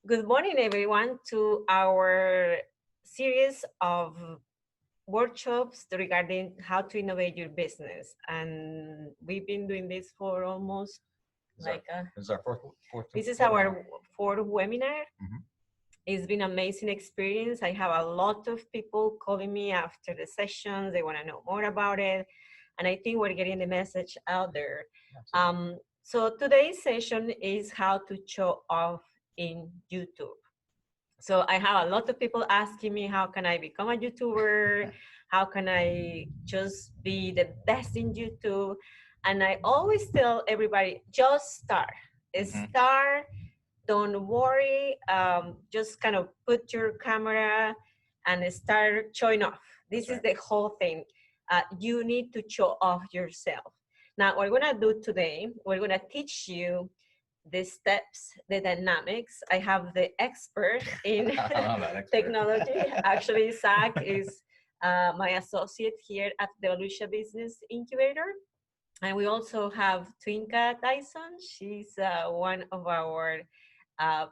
Good morning, everyone, to our series of workshops regarding how to innovate your business. And we've been doing this for almost This is our fourth this is webinar. our fourth webinar. Mhm. It's been an amazing experience. I have a lot of people calling me after the sessions. They want to know more about it. And I think we're getting the message out there. So today's session is how to show off in YouTube. So I have a lot of people asking me, how can I become a YouTuber? How can I just be the best in YouTube? And I always tell everybody, just start. Start, don't worry. Just kind of put your camera and start showing off. This is the whole thing. You need to show off yourself. Now, what we're gonna do today, we're gonna teach you the steps, the dynamics. I have the expert in technology. Actually, Zach is my associate here at the Volusia Business Incubator. And we also have Twinka Dyson. She's one of our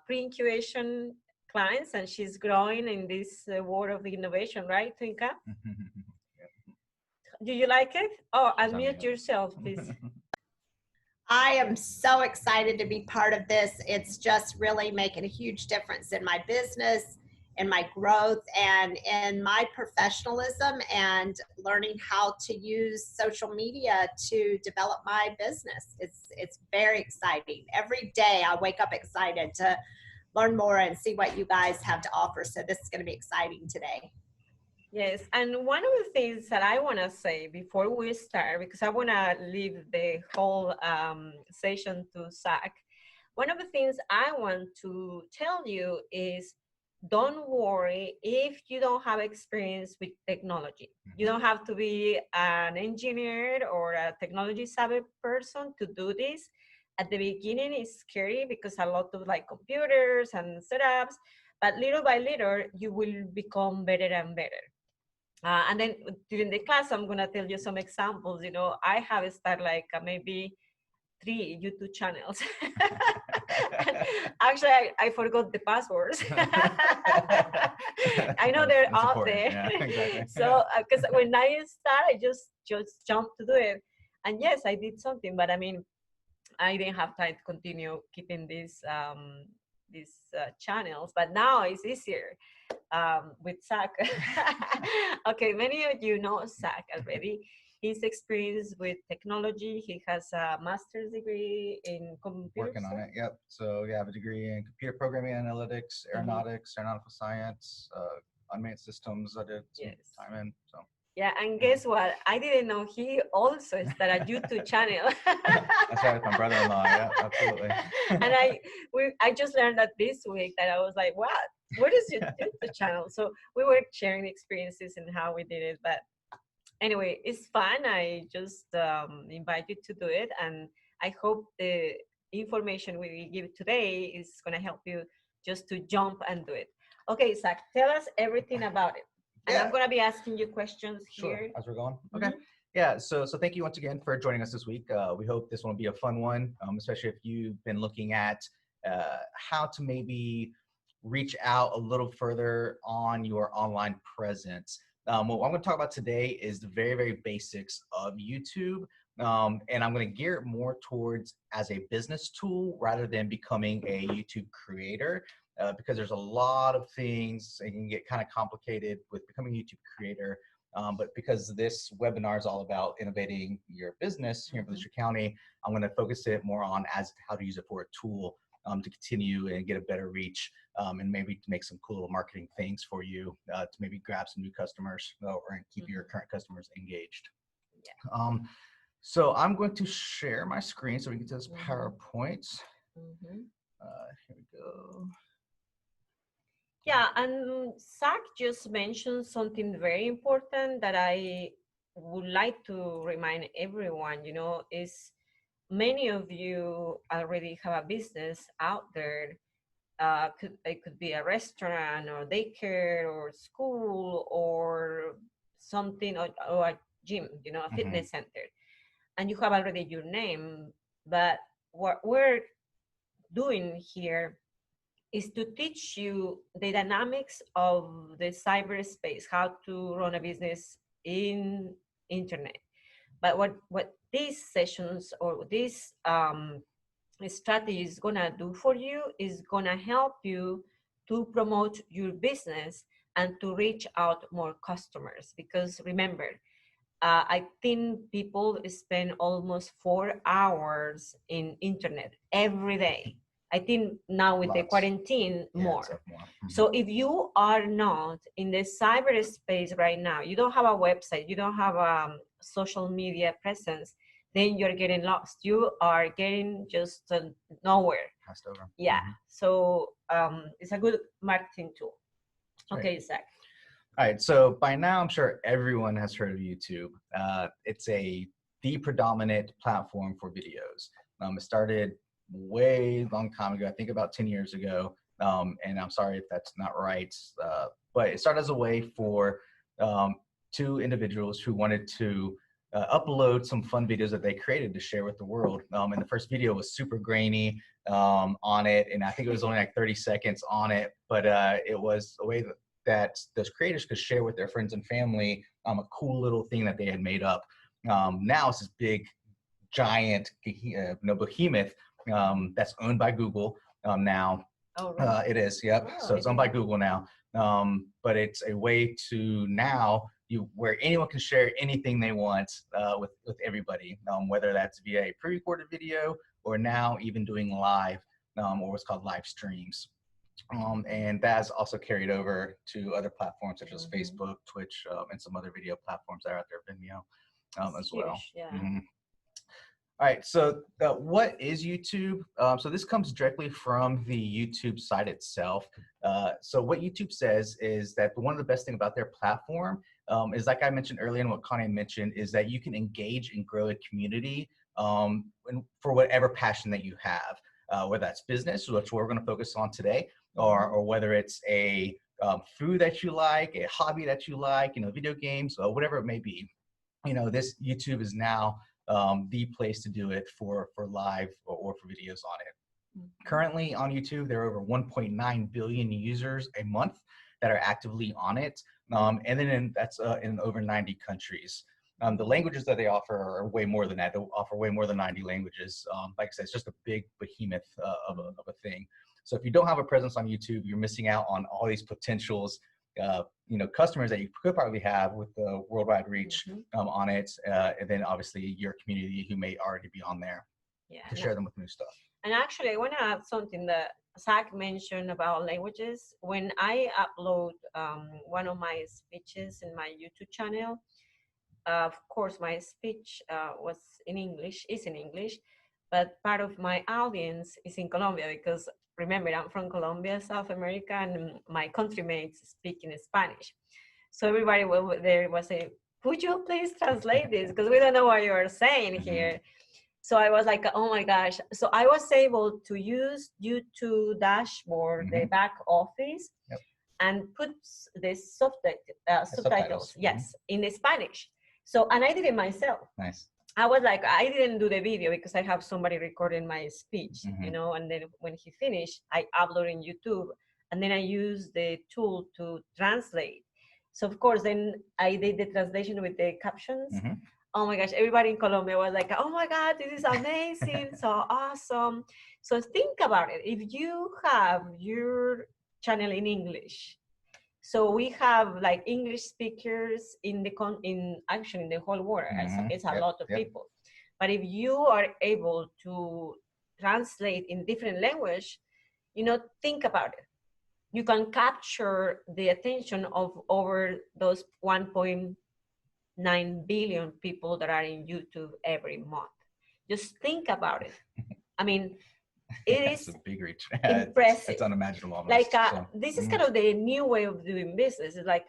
pre-incubation clients, and she's growing in this world of innovation, right, Twinka? Do you like it? Oh, unmute yourself, please. I am so excited to be part of this. It's just really making a huge difference in my business, in my growth, and in my professionalism, and learning how to use social media to develop my business. It's very exciting. Every day I wake up excited to learn more and see what you guys have to offer. So this is going to be exciting today. Yes, and one of the things that I want to say before we start, because I want to leave the whole session to Zach, one of the things I want to tell you is don't worry if you don't have experience with technology. You don't have to be an engineer or a technology savvy person to do this. At the beginning, it's scary because a lot of like computers and setups, but little by little, you will become better and better. And then during the class, I'm going to tell you some examples. You know, I have started like maybe 3 YouTube channels. Actually, I forgot the passwords. I know they're out there. Yeah, exactly. So, because when I start, I just jumped to do it. And yes, I did something, but I mean, I didn't have time to continue keeping these channels. But now it's easier with Zach. Okay, many of you know Zach already. He's experienced with technology. He has a master's degree in computer Working on it, yep. So you have a degree in computer programming, analytics, aeronautics, aeronautical science, unmanned systems. I did some time in, so. Yeah, and guess what? I didn't know he also started a YouTube channel. That's right, my brother-in-law. Yeah, absolutely. And I just learned that this week that I was like, what? What is your YouTube channel? So we were sharing experiences and how we did it. But anyway, it's fun. I just invite you to do it, and I hope the information we give today is going to help you just to jump and do it. Okay, Zach, tell us everything about it. And I'm going to be asking you questions here. As we're going. Okay. Yeah. So thank you once again for joining us this week. We hope this one will be a fun one, especially if you've been looking at how to maybe reach out a little further on your online presence. What I'm going to talk about today is the very, very basics of YouTube. And I'm going to gear it more towards as a business tool rather than becoming a YouTube creator. Because there's a lot of things, it can get kind of complicated with becoming a YouTube creator. But because this webinar is all about innovating your business here in Volusia County, I'm going to focus it more on as how to use it for a tool to continue and get a better reach and maybe to make some cool little marketing things for you to maybe grab some new customers or keep your current customers engaged. So I'm going to share my screen so we can get to this PowerPoint. Here we go. Yeah, and Zach just mentioned something very important that I would like to remind everyone, you know, is many of you already have a business out there. It could be a restaurant or daycare or school or something, or a gym, you know, a fitness center. And you have already your name, but what we're doing here is to teach you the dynamics of the cyberspace, how to run a business in internet. But what these sessions or this strategy is gonna do for you is gonna help you to promote your business and to reach out more customers. Because remember, I think people spend almost 4 hours in internet every day. I think now with the Lots. quarantine, Yeah, more. it's like more. Mhm. So if you are not in the cyberspace right now, you don't have a website, you don't have a social media presence, then you're getting lost. You are getting just nowhere. Passed over. Yeah. Mhm. So it's a good marketing tool. Right. Okay, Zach. All right, so by now I'm sure everyone has heard of YouTube. It's the predominant platform for videos. It started way long time ago, I think about 10 years ago, and I'm sorry if that's not right, but it started as a way for two individuals who wanted to upload some fun videos that they created to share with the world. And the first video was super grainy on it, and I think it was only like 30 seconds on it, but it was a way that those creators could share with their friends and family a cool little thing that they had made up. Now it's this big, giant, behemoth that's owned by Google now. Oh, really? It is, yep. Oh, So it's I owned by didn't know. Google now. But it's a way to now where anyone can share anything they want with everybody, whether that's via a pre-recorded video or now even doing live or what's called live streams. And that has also carried over to other platforms such as Facebook, Twitch, and some other video platforms that are out there, Vimeo as well. Huge, yeah. Mhm. All right, so what is YouTube? So this comes directly from the YouTube site itself. So what YouTube says is that one of the best things about their platform is, like I mentioned earlier and what Connie mentioned, is that you can engage and grow a community for whatever passion that you have, whether that's business, which we're going to focus on today, or whether it's a food that you like, a hobby that you like, video games, whatever it may be. This YouTube is now the place to do it for live or for videos on it. Currently on YouTube, there are over 1.9 billion users a month that are actively on it. And then that's in over 90 countries. The languages that they offer are way more than that. They offer way more than 90 languages. Like I said, it's just a big behemoth of a thing. So if you don't have a presence on YouTube, you're missing out on all these potentials, customers that you could probably have with the worldwide reach on it. And then obviously your community who may already be on there to share them with new stuff. And actually, I want to add something that Zach mentioned about languages. When I upload one of my speeches in my YouTube channel, of course, my speech is in English, but part of my audience is in Colombia because remember, I'm from Colombia, South America, and my countrymates speak in Spanish. So everybody there was saying, could you please translate this? Because we don't know what you're saying here. So I was like, oh my gosh. So I was able to use YouTube dashboard, the back office, and put the subtitles, yes, in Spanish. So, and I did it myself. Nice. I was like, I didn't do the video because I have somebody recording my speech, and then when he finished, I upload in YouTube, and then I use the tool to translate. So of course, then I did the translation with the captions. Oh my gosh, everybody in Colombia was like, oh my God, this is amazing, so awesome. So think about it. If you have your channel in English, so we have like English speakers in the whole world. It's a lot of people. But if you are able to translate in different language, think about it. You can capture the attention of over those 1.9 billion people that are in YouTube every month. Just think about it. I mean, it is a big reach. Impressive. It's unimaginable. Almost, like this is kind of the new way of doing business. It's like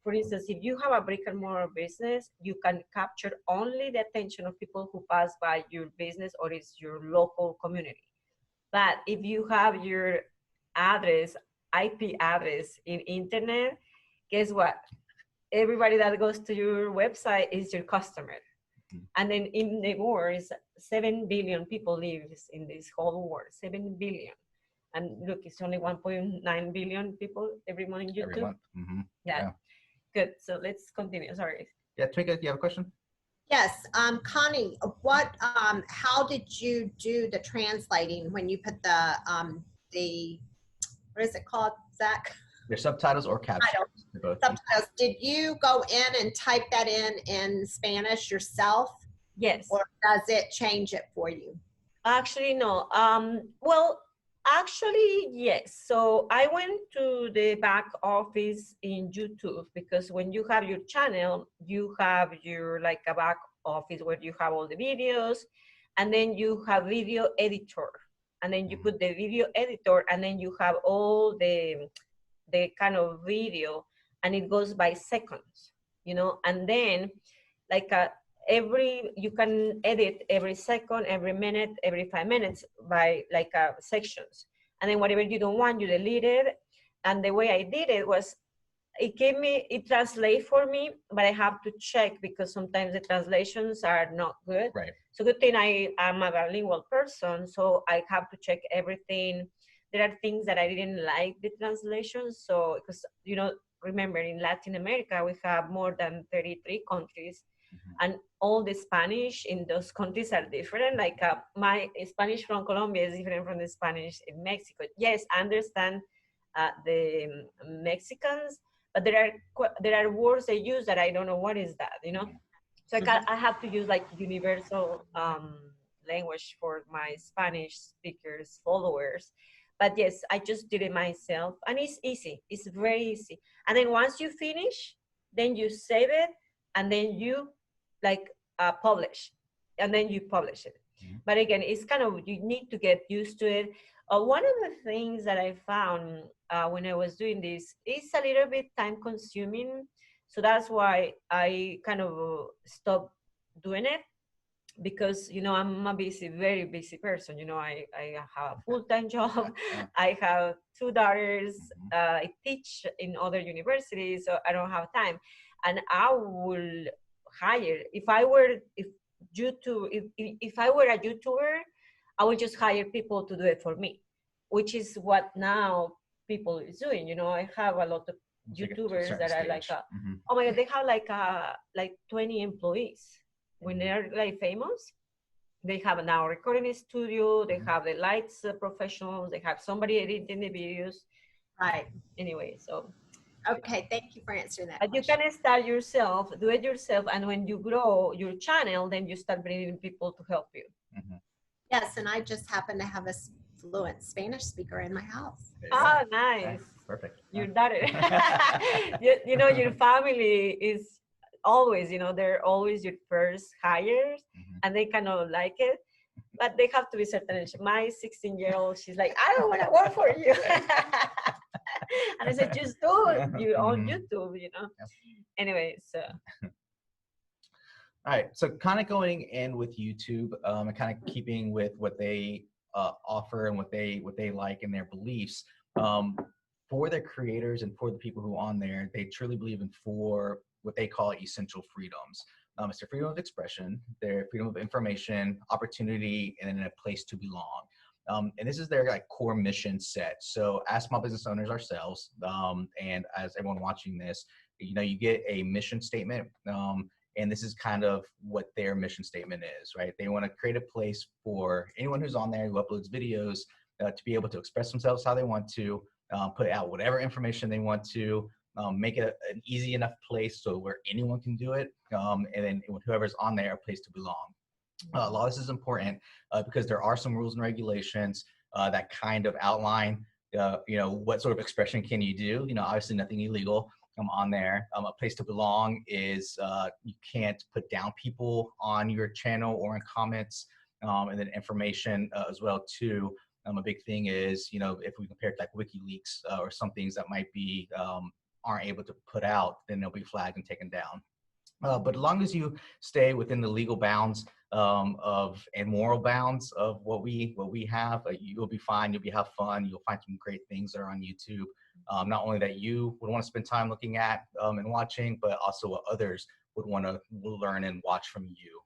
for instance, if you have a brick and mortar business, you can capture only the attention of people who pass by your business or it's your local community. But if you have your IP address in internet, guess what? Everybody that goes to your website is your customer. And then in the world, 7 billion people live in this whole world, 7 billion. And look, it's only 1.9 billion people every month in YouTube. Every month. Yeah. Good. So let's continue. Sorry. Yeah, Twinka, you have a question? Yes, Connie, how did you do the translating when you put the, what is it called, Zach? Your subtitles or captions? Both. Subtitles. Did you go in and type that in Spanish yourself? Yes. Or does it change it for you? Actually, no. Well, actually, yes. So I went to the back office in YouTube, because when you have your channel, you have your like a back office where you have all the videos, and then you have video editor, and then you put the video editor, and then you have all the kind of video, and it goes by seconds, and then like you can edit every second, every minute, every 5 minutes by like sections, and then whatever you don't want, you delete it. And the way I did it was, it translates for me, but I have to check, because sometimes the translations are not good. Right. So good thing I am a bilingual person, so I have to check everything. There are things that I didn't like the translation. So, because, remember, in Latin America, we have more than 33 countries, and all the Spanish in those countries are different. Like my Spanish from Colombia is different from the Spanish in Mexico. Yes, I understand the Mexicans, but there are words they use that I don't know what is that, So I have to use like universal language for my Spanish speakers, followers. But yes, I just did it myself, and it's easy. It's very easy. And then once you finish, then you save it, and then you like publish, and then you publish it. But again, it's kind of, you need to get used to it. One of the things that I found when I was doing this is a little bit time consuming. So that's why I kind of stopped doing it, because, I'm a very busy person. I have a full-time job. I have 2 daughters. I teach in other universities, so I don't have time. And I will hire, if I were a YouTuber, I would just hire people to do it for me, which is what now people is doing. I have a lot of YouTubers that are like, oh my God, they have like 20 employees. When they're like famous, they have now a recording studio, they have the lights professionals, they have somebody editing the videos. Right. Anyway, so. Okay, thank you for answering that. But you can start yourself, do it yourself, and when you grow your channel, then you start bringing people to help you. Yes, and I just happen to have a fluent Spanish speaker in my house. Oh, nice. Perfect. Your daughter. Your family is always, they're always your first hires, and they kind of like it, but they have to be certain age. My 16-year-old, she's like, I don't want to work for you. And I said, just do your own YouTube, Anyway, so. All right, so kind of going in with YouTube and kind of keeping with what they offer and what they like and their beliefs, for their creators and for the people who are on there, they truly believe in 4 what they call essential freedoms. It's their freedom of expression, their freedom of information, opportunity, and then a place to belong. And this is their like core mission set. So as small business owners ourselves, and as everyone watching this, you get a mission statement. And this is kind of what their mission statement is, right? They want to create a place for anyone who's on there who uploads videos to be able to express themselves how they want to, put out whatever information they want to, make it an easy enough place so where anyone can do it, and then whoever's on there, a place to belong. A lot of this is important because there are some rules and regulations that kind of outline, what sort of expression can you do. Obviously nothing illegal on there. A place to belong is you can't put down people on your channel or in comments, and then information as well too. A big thing is, if we compare it to like WikiLeaks or some things that might be aren't able to put out, then they'll be flagged and taken down. But as long as you stay within the legal bounds and moral bounds of what we have, you'll be fine. You'll have fun. You'll find some great things that are on YouTube. Not only that you would want to spend time looking at and watching, but also what others would want to learn and watch from you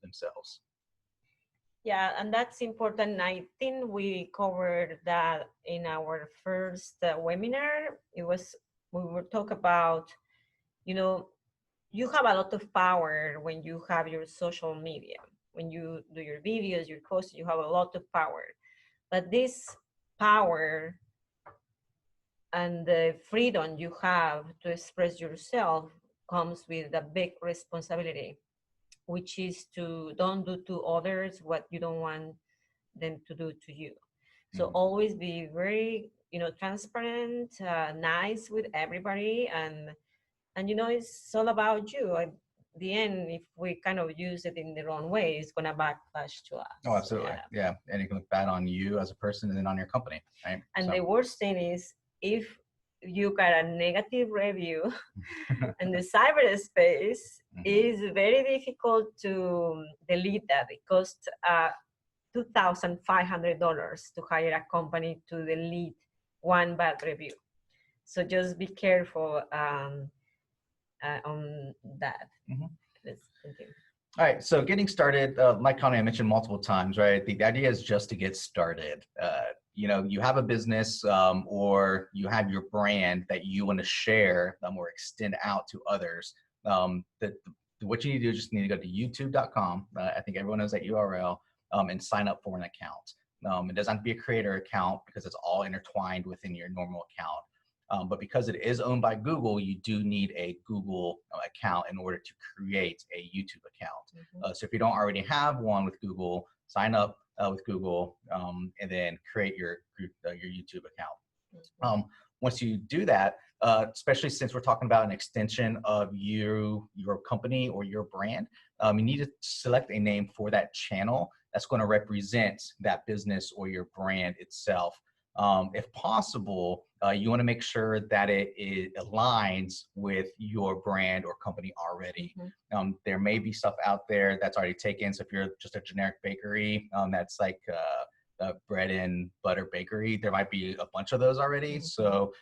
themselves. Yeah, and that's important. I think we covered that in our first webinar. We were talk about, you know, you have a lot of power when you have your social media. When you do your videos, your posts, you have a lot of power. But this power and the freedom you have to express yourself comes with a big responsibility, which is to don't do to others what you don't want them to do to you. So always be very, transparent, nice with everybody, and it's all about you. At the end, if we kind of use it in the wrong way, it's gonna backlash to us. Oh, absolutely. Yeah. And it can look bad on you as a person and then on your company, right? And the worst thing is if you got a negative review in the cyberspace, it's very difficult to delete that. It costs $2,500 to hire a company to delete one bad review. So just be careful on that. Let's continue. All right, so getting started, like Connie, I mentioned multiple times, right? The idea is just to get started. You have a business or you have your brand that you want to share or extend out to others. What you need to do is just need to go to youtube.com. I think everyone knows that URL, and sign up for an account. It doesn't have to be a creator account because it's all intertwined within your normal account. But because it is owned by Google, you do need a Google account in order to create a YouTube account. So if you don't already have one with Google, sign up with Google and then create your YouTube account. Once you do that, especially since we're talking about an extension of your company or your brand, you need to select a name for that channel that's going to represent that business or your brand itself. If possible, you want to make sure that it aligns with your brand or company already. There may be stuff out there that's already taken. So if you're just a generic bakery that's like a bread and butter bakery, there might be a bunch of those already. So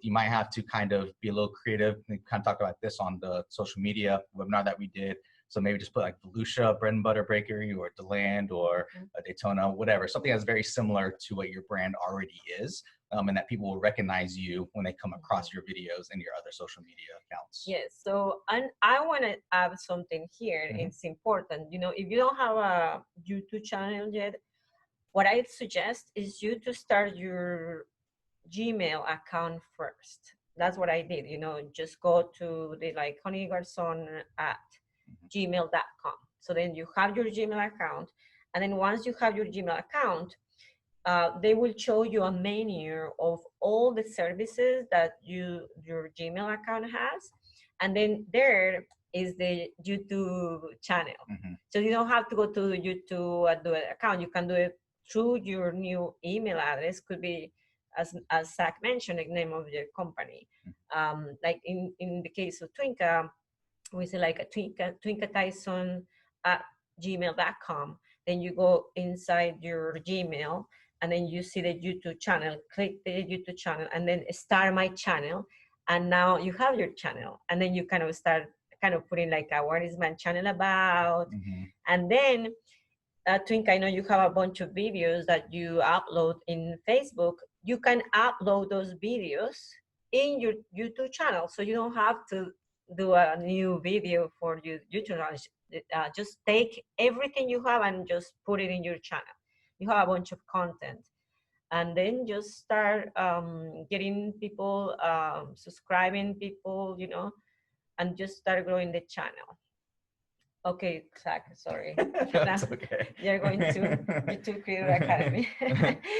you might have to kind of be a little creative. We kind of talked about this on the social media webinar that we did. So maybe just put like Volusia Bread and Butter Bakery or DeLand or Daytona, whatever, something that's very similar to what your brand already is, and that people will recognize you when they come across your videos and your other social media accounts. Yes, so I want to add something here. It's important, if you don't have a YouTube channel yet, what I suggest is you to start your Gmail account first. That's what I did, just go to the Honey Garson at gmail.com. So then you have your Gmail account, and then once you have your Gmail account, they will show you a menu of all the services that your Gmail account has, and then there is the YouTube channel. So you don't have to go to YouTube and do an account. You can do it through your new email address. Could be, as Zach mentioned, the name of your company. Like in the case of Twinka, we say like a Twinka Tyson at gmail.com. Then you go inside your Gmail, and then you see the YouTube channel. Click the YouTube channel, and then start my channel. And now you have your channel, and then you kind of start putting like, what is my channel about? And then Twinka, I know you have a bunch of videos that you upload in Facebook. You can upload those videos in your YouTube channel, so you don't have to do a new video for your YouTube channel. Just take everything you have and just put it in your channel. You have a bunch of content, and then just start getting people, subscribing people, and just start growing the channel. Okay, Zach, sorry. That's okay. You're going to YouTube Creator Academy.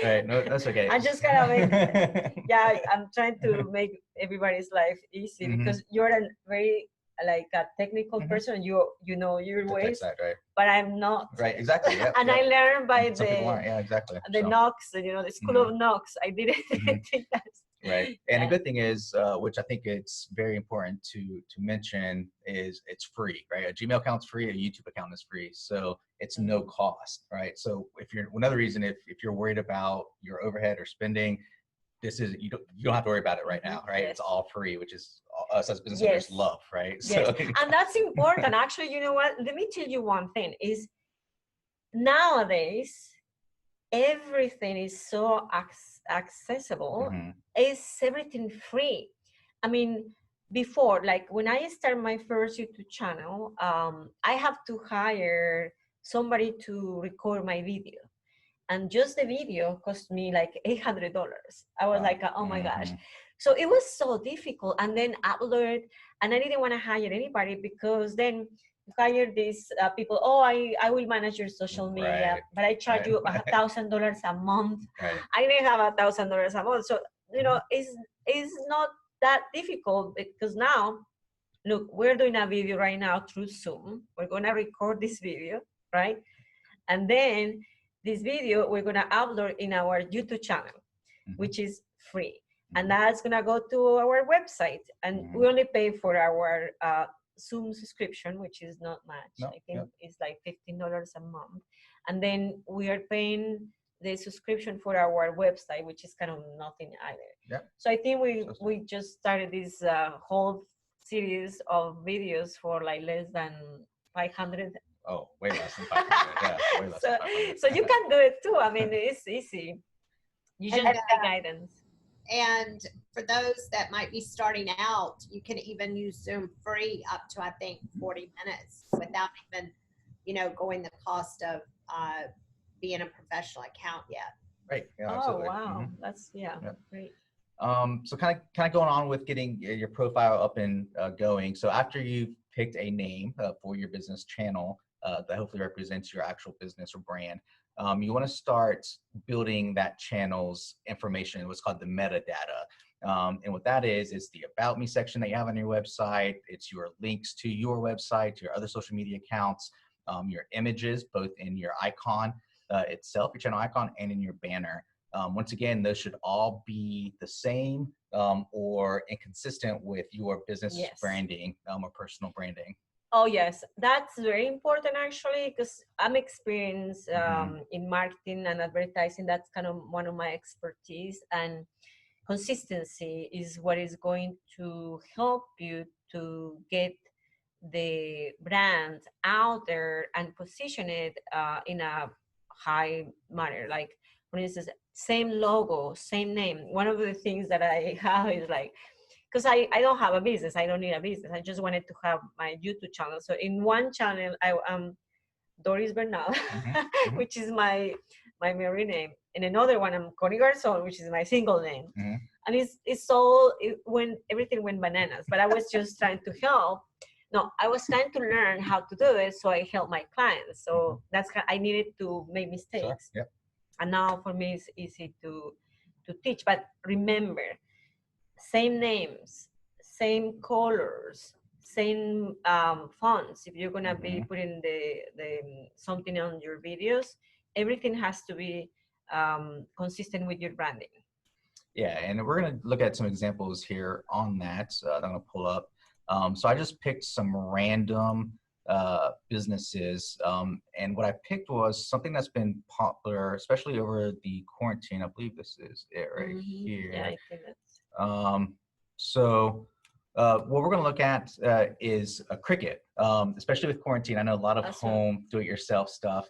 Right, no, that's okay. I just I'm trying to make everybody's life easy because you're a very a technical person. You know your ways, right? But I'm not. Right, exactly. Yep, and I learned by some people aren't. Yeah, exactly. The Knox, the School of Knox. I didn't think that. Right. And a good thing is, which I think it's very important to mention, is it's free, right? A Gmail account's free, a YouTube account is free. So it's no cost, right? So if you're, another reason, if you're worried about your overhead or spending, this is, you don't have to worry about it right now, right? Yes. It's all free, which is us as business owners love, right? Yes. So, and that's important. Actually, you know what? Let me tell you one thing is, nowadays, everything is so accessible. Mhm. It's everything free. I mean, before, like when I started my first YouTube channel, I have to hire somebody to record my video. And just the video cost me like $800. I was Wow. like, oh my gosh. Mhm. So it was so difficult. And then upload, and I didn't want to hire anybody because then you hire these people. Oh, I will manage your social media, Right. but I charge Right. you $1,000 a month. Right. I didn't have $1,000 a month. So, it's not that difficult because now, look, we're doing a video right now through Zoom. We're going to record this video, right? And then this video we're gonna upload in our YouTube channel, which is free. And that's gonna go to our website. And we only pay for our Zoom subscription, which is not much. No, I think it's like $15 a month. And then we are paying the subscription for our website, which is kind of nothing either. Yeah. So I think we just started this whole series of videos for like less than 500. Oh, way less than 500. Yeah, way less than 500. So you can do it too. I mean, it's easy. You just need guidance. And for those that might be starting out, you can even use Zoom free up to, I think, 40 minutes without even, going the cost of being a professional account yet. Right. Yeah, Oh, absolutely. wow. That's, great. So kind of going on with getting your profile up and going. So after you've picked a name for your business channel that hopefully represents your actual business or brand, you want to start building that channel's information, what's called the metadata. And what that is the About Me section that you have on your website. It's your links to your website, to your other social media accounts, your images, both in your icon itself, your channel icon, and in your banner. Once again, those should all be the same or inconsistent with your business branding or personal branding. Oh, yes. That's very important, actually, because I'm experienced in marketing and advertising. That's kind of one of my expertise. And consistency is what is going to help you to get the brand out there and position it in a high manner. Like, for instance, same logo, same name. One of the things that I have is like, because I don't have a business, I don't need a business. I just wanted to have my YouTube channel. So in one channel, I am Doris Bernal, which is my married name. In another one, I'm Connie Garzon, which is my single name. And everything went bananas. But I was just trying to help. No, I was trying to learn how to do it, so I help my clients. So that's how I needed to make mistakes. Sure. Yep. And now for me, it's easy to teach. But remember, same names, same colors, same fonts. If you're gonna be putting the something on your videos, everything has to be consistent with your branding. Yeah, and we're gonna look at some examples here on that. I'm gonna pull up. So I just picked some random businesses, and what I picked was something that's been popular, especially over the quarantine. I believe this is it right here. Yeah, I think that's. So what we're going to look at is a Cricut, especially with quarantine. I know a lot of home do-it-yourself stuff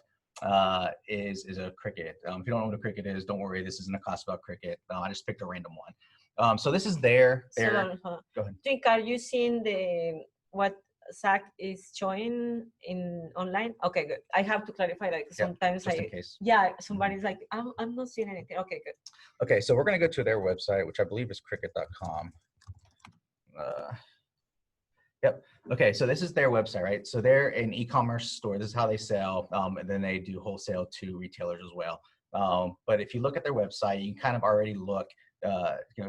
is a Cricut. If you don't know what a Cricut is, don't worry. This isn't a class about Cricut. I just picked a random one. So this is their. Go ahead. Think, are you seeing what Zach is showing in online? Okay, good. I have to clarify, like sometimes just in case. Somebody's like, I'm not seeing anything. Okay, good. Okay, so we're going to go to their website, which I believe is cricut.com. Yep. Okay, so this is their website, right? So they're an e-commerce store. This is how they sell, and then they do wholesale to retailers as well. But if you look at their website, you can kind of already look,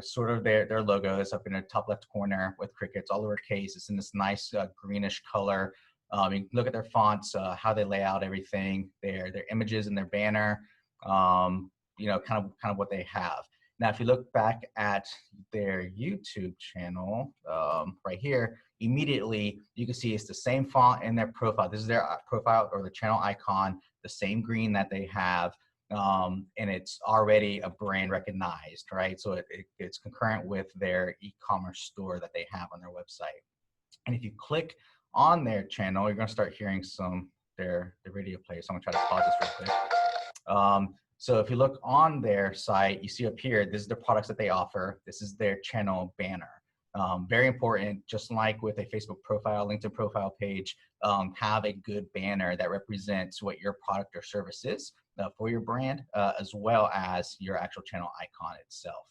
sort of their logo is up in the top left corner with crickets, all lowercase. It's in this nice greenish color. You can look at their fonts, how they lay out everything, their images and their banner, kind of what they have. Now, if you look back at their YouTube channel right here, immediately you can see it's the same font in their profile. This is their profile or the channel icon, the same green that they have. And it's already a brand recognized, right? So it's concurrent with their e-commerce store that they have on their website. And if you click on their channel, you're going to start hearing some their video player. So I'm gonna try to pause this real quick. So if you look on their site, you see up here, this is the products that they offer. This is their channel banner. Very important, just like with a Facebook profile, LinkedIn profile page, have a good banner that represents what your product or service is for your brand, as well as your actual channel icon itself.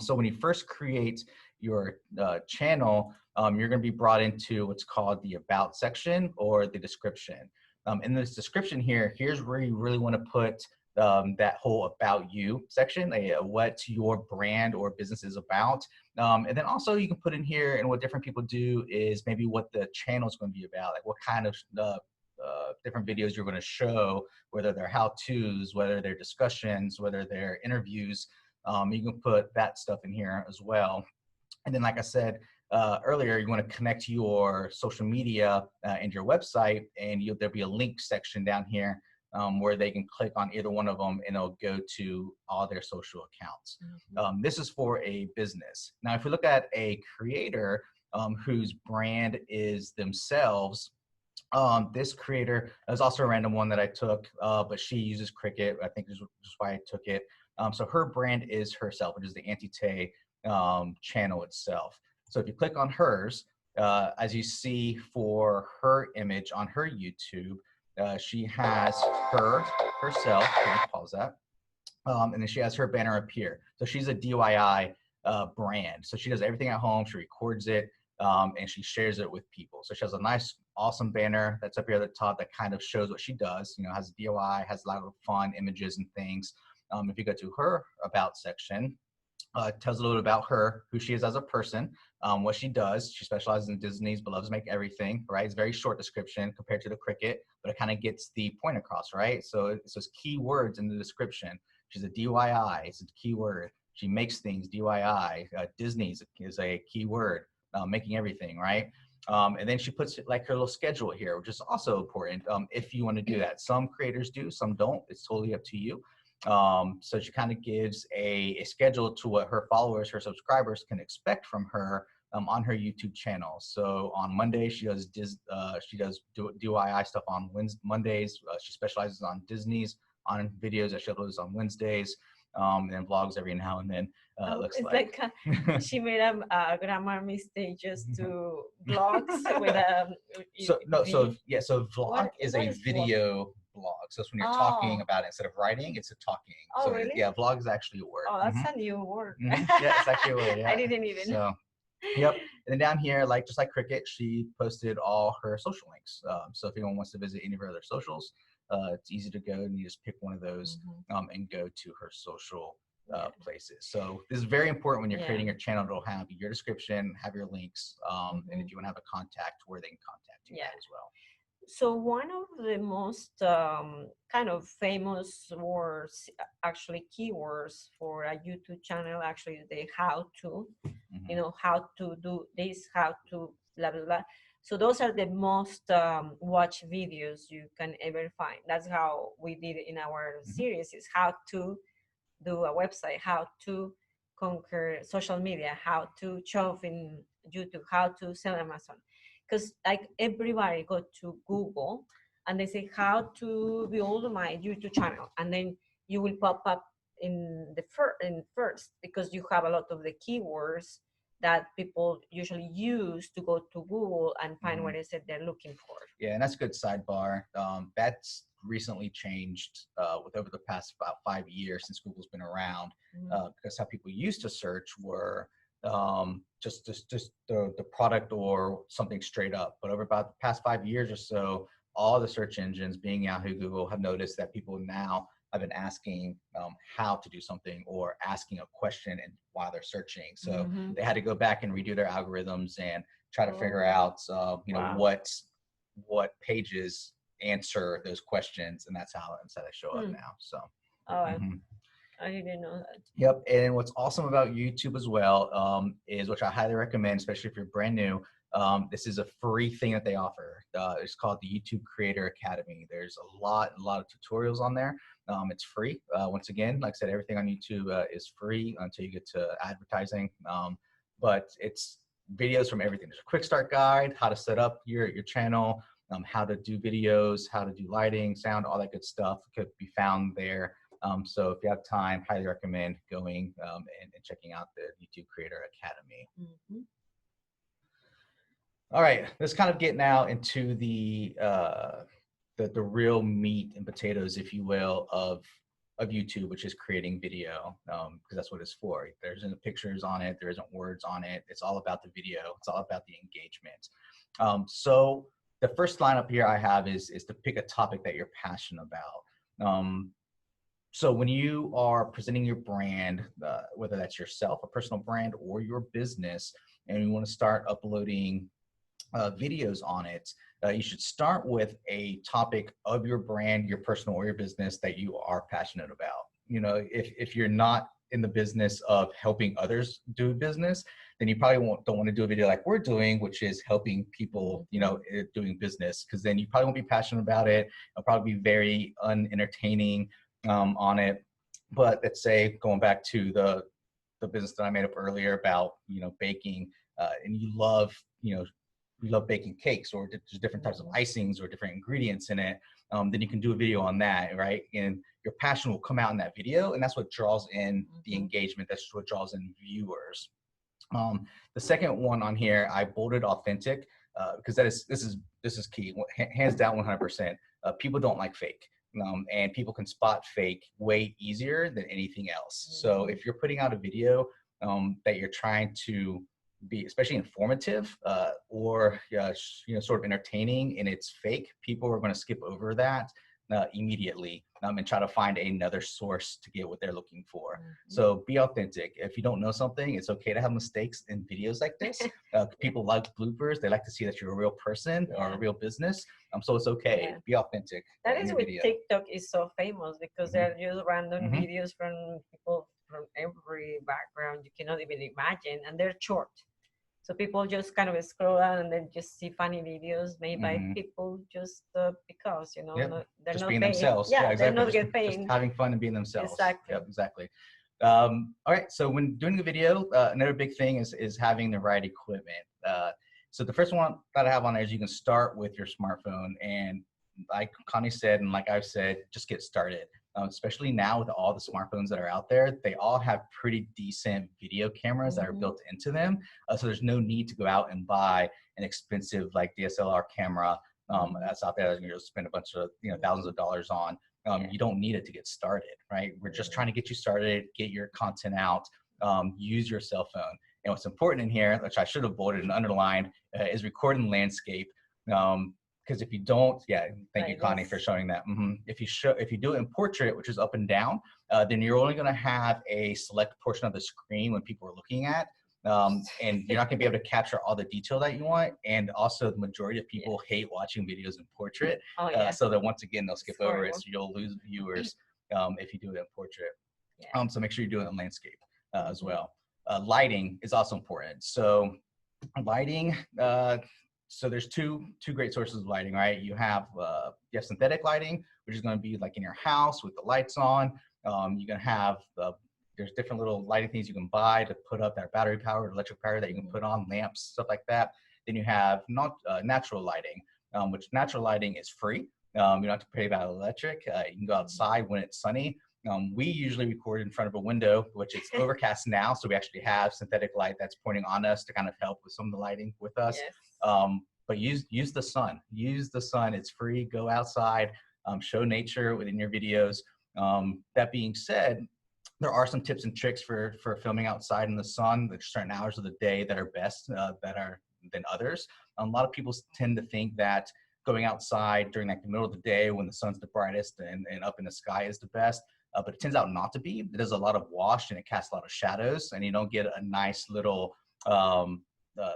So when you first create your channel, you're going to be brought into what's called the About section or the description. In this description here, here's where you really want to put that whole About You section, what your brand or business is about. And then also you can put in here, and what different people do is maybe what the channel is going to be about, like what kind of different videos you're going to show, whether they're how-tos, whether they're discussions, whether they're interviews. You can put that stuff in here as well. And then, like I said earlier, you want to connect your social media and your website, and there'll be a link section down here where they can click on either one of them, and it'll go to all their social accounts. This is for a business. Now, if we look at a creator whose brand is themselves, this creator is also a random one that I took, but she uses Cricut. I think this is why I took it. So her brand is herself, which is the Auntie Tay channel itself. So if you click on hers, as you see for her image on her YouTube, she has herself. Can I pause that? And then she has her banner up here. So she's a DIY brand. So she does everything at home. She records it and she shares it with people. So she has a nice, awesome banner that's up here at the top that kind of shows what she does. You know, has a DIY, has a lot of fun images and things. If you go to her About section, it tells a little bit about her, who she is as a person, what she does. She specializes in Disney's, but loves to make everything, right? It's a very short description compared to the Cricut, but it kind of gets the point across, right? So it's those keywords in the description. She's a DIY, it's a keyword. She makes things, DIY. Disney's is a keyword, making everything, right? And then she puts like her little schedule here, which is also important if you want to do that. Some creators do, some don't. It's totally up to you. So she kind of gives a schedule to what her followers, her subscribers can expect from her on her YouTube channel. So on Monday, she does DIY stuff on Mondays. She specializes on Disney's, on videos that she uploads on Wednesdays, and then vlogs every now and then. Looks it's like she made a grammar mistake just to vlogs with so vlog what is a is video blog. So it's when you're talking about it instead of writing, it's a talking. Oh, so really? Yeah, vlog is actually a word. Oh, that's a new word. Yeah, it's actually a word. Yeah. I didn't even know. So, yep. And then down here, just like Cricut, she posted all her social links. So if anyone wants to visit any of her other socials, it's easy to go and you just pick one of those and go to her social places. So this is very important when you're creating your channel. It'll have your description, have your links, and if you want to have a contact where they can contact you as well. So one of the most kind of famous words, actually keywords for a YouTube channel, actually is the how to, you know, how to do this, how to blah, blah, blah. So those are the most watched videos you can ever find. That's how we did it in our series, is how to do a website, how to conquer social media, how to show off in YouTube, how to sell Amazon. Because like everybody go to Google and they say how to build my YouTube channel, and then you will pop up in the first because you have a lot of the keywords that people usually use to go to Google and find what it is that they're looking for. Yeah, and that's a good sidebar. That's recently changed with over the past about 5 years since Google's been around, because how people used to search were just the product or something straight up. But over about the past 5 years or so, all the search engines, being Yahoo, Google, have noticed that people now have been asking how to do something or asking a question and while they're searching. So they had to go back and redo their algorithms and try to figure out, what pages answer those questions, and that's how they show up now. So. I didn't know that. Yep. And what's awesome about YouTube as well is, which I highly recommend, especially if you're brand new, this is a free thing that they offer. It's called the YouTube Creator Academy. There's a lot of tutorials on there. It's free. Once again, like I said, everything on YouTube is free until you get to advertising. But it's videos from everything. There's a quick start guide, how to set up your channel, how to do videos, how to do lighting, sound, all that good stuff could be found there. So if you have time, highly recommend going and checking out the YouTube Creator Academy. Mm-hmm. All right, let's kind of get now into the real meat and potatoes, if you will, of YouTube, which is creating video, because that's what it's for. There isn't pictures on it, there isn't words on it. It's all about the video. It's all about the engagement. So the first line up here I have is to pick a topic that you're passionate about. So when you are presenting your brand, whether that's yourself, a personal brand, or your business, and you want to start uploading videos on it, you should start with a topic of your brand, your personal or your business that you are passionate about. You know, if you're not in the business of helping others do business, then you probably don't want to do a video like we're doing, which is helping people, you know, doing business, because then you probably won't be passionate about it. It'll probably be very unentertaining on it. But let's say, going back to the business that I made up earlier about, you know, baking, and you love baking cakes, or just different types of icings or different ingredients in it, then you can do a video on that, right? And your passion will come out in that video, and that's what draws in the engagement. That's what draws in viewers. The second one on here, I bolded authentic, because this is key, hands down, 100%. People don't like fake. And people can spot fake way easier than anything else. So if you're putting out a video that you're trying to be especially informative or sort of entertaining, and it's fake, people are going to skip over that immediately and try to find another source to get what they're looking for. So be authentic. If you don't know something, it's okay to have mistakes in videos like this. People like bloopers. They like to see that you're a real person or a real business. So it's okay. Be authentic. That is why TikTok is so famous, because they're just random videos from people from every background you cannot even imagine, and they're short. So people just kind of scroll down and then just see funny videos made by people just because, you know, they're just not being paying. themselves. Yeah, exactly. they're not getting paid. Just having fun and being themselves. Exactly. Yep, exactly. All right. So when doing a video, another big thing is having the right equipment. So the first one that I have on there is you can start with your smartphone, and like Connie said, and like I've said, just get started. Especially now with all the smartphones that are out there, they all have pretty decent video cameras that are built into them. So there's no need to go out and buy an expensive like DSLR camera that's out there that you'll spend a bunch of thousands of dollars on. You don't need it to get started, right? We're just trying to get you started, get your content out, use your cell phone. And what's important in here, which I should have bolded and underlined, is recording landscape. Because if you don't, thank you, Connie, for showing that. If you do it in portrait, which is up and down, then you're only going to have a select portion of the screen when people are looking at, and you're not going to be able to capture all the detail that you want. And also, the majority of people hate watching videos in portrait, so that once again they'll skip over it. So you'll lose viewers if you do it in portrait. So make sure you do it in landscape as well. Lighting is also important. So lighting. So there's two great sources of lighting, right? You have synthetic lighting, which is going to be like in your house with the lights on. You can have there's different little lighting things you can buy to put up that are battery powered, electric power that you can put on, lamps, stuff like that. Then you have natural lighting, which natural lighting is free. You don't have to pay about electric. You can go outside when it's sunny. We usually record in front of a window, which is overcast now, so we actually have synthetic light that's pointing on us to kind of help with some of the lighting with us. But use the sun. Use the sun. It's free. Go outside. Show nature within your videos. That being said, there are some tips and tricks for filming outside in the sun. There's certain hours of the day that are best than others. A lot of people tend to think that going outside during like the middle of the day when the sun's the brightest and up in the sky is the best. But it turns out not to be. It does a lot of wash and it casts a lot of shadows, and you don't get a nice little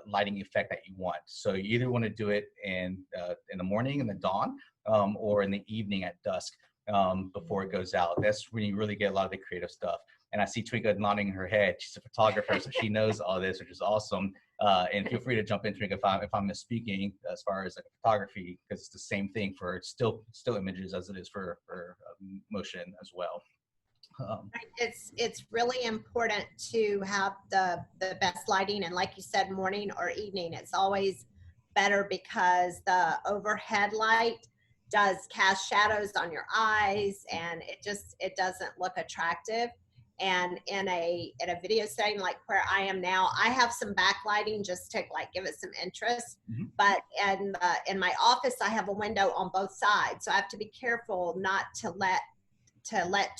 lighting effect that you want. So you either want to do it in the morning, in the dawn, or in the evening at dusk before it goes out. That's when you really get a lot of the creative stuff. And I see Twinka nodding her head. She's a photographer, so she knows all this, which is awesome. And feel free to jump in, Twinka, if I'm misspeaking as far as like photography, because it's the same thing for still images as it is for motion as well. It's really important to have the best lighting, and like you said, morning or evening. It's always better because the overhead light does cast shadows on your eyes, and it doesn't look attractive. And in a video setting like where I am now, I have some backlighting just to like give it some interest. But in my office, I have a window on both sides, so I have to be careful not to let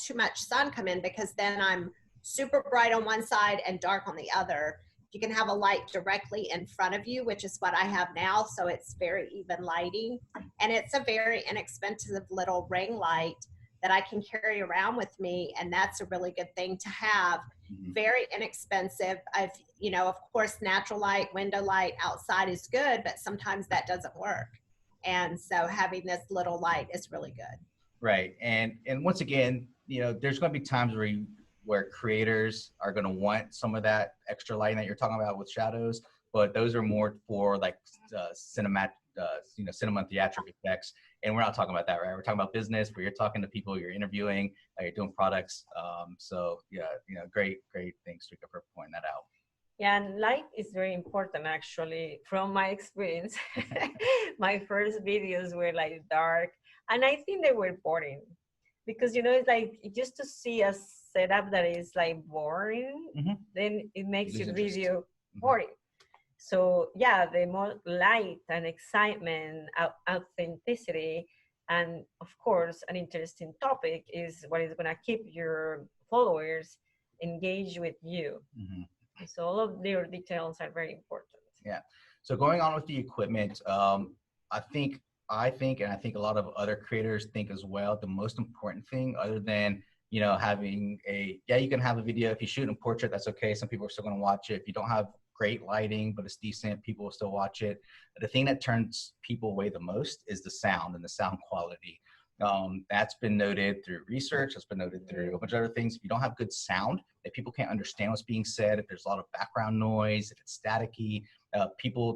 too much sun come in, because then I'm super bright on one side and dark on the other. You can have a light directly in front of you, which is what I have now, so it's very even lighting, and it's a very inexpensive little ring light that I can carry around with me, and that's a really good thing to have. Very inexpensive. Of course, natural light, window light outside is good, but sometimes that doesn't work, and so having this little light is really good. Right. And once again, there's going to be times where creators are going to want some of that extra lighting that you're talking about with shadows, but those are more for like cinema theatric effects. And we're not talking about that, right? We're talking about business where you're talking to people, you're interviewing, you're doing products. So yeah, great things, Rika, for pointing that out. Yeah, and light is very important, actually. From my experience, my first videos were like dark, and I think they were boring, because it's like just to see a setup that is like boring, then it makes your video boring. So yeah, the more light and excitement, authenticity, and of course, an interesting topic is what is going to keep your followers engaged with you. So all of their details are very important. Yeah. So going on with the equipment, I think, and I think a lot of other creators think as well, the most important thing, other than, having you can have a video. If you shoot in portrait, that's okay. Some people are still going to watch it. If you don't have great lighting, but it's decent, people will still watch it. The thing that turns people away the most is the sound and the sound quality. That's been noted through research. That's been noted through a bunch of other things. If you don't have good sound, if people can't understand what's being said, if there's a lot of background noise, if it's staticky,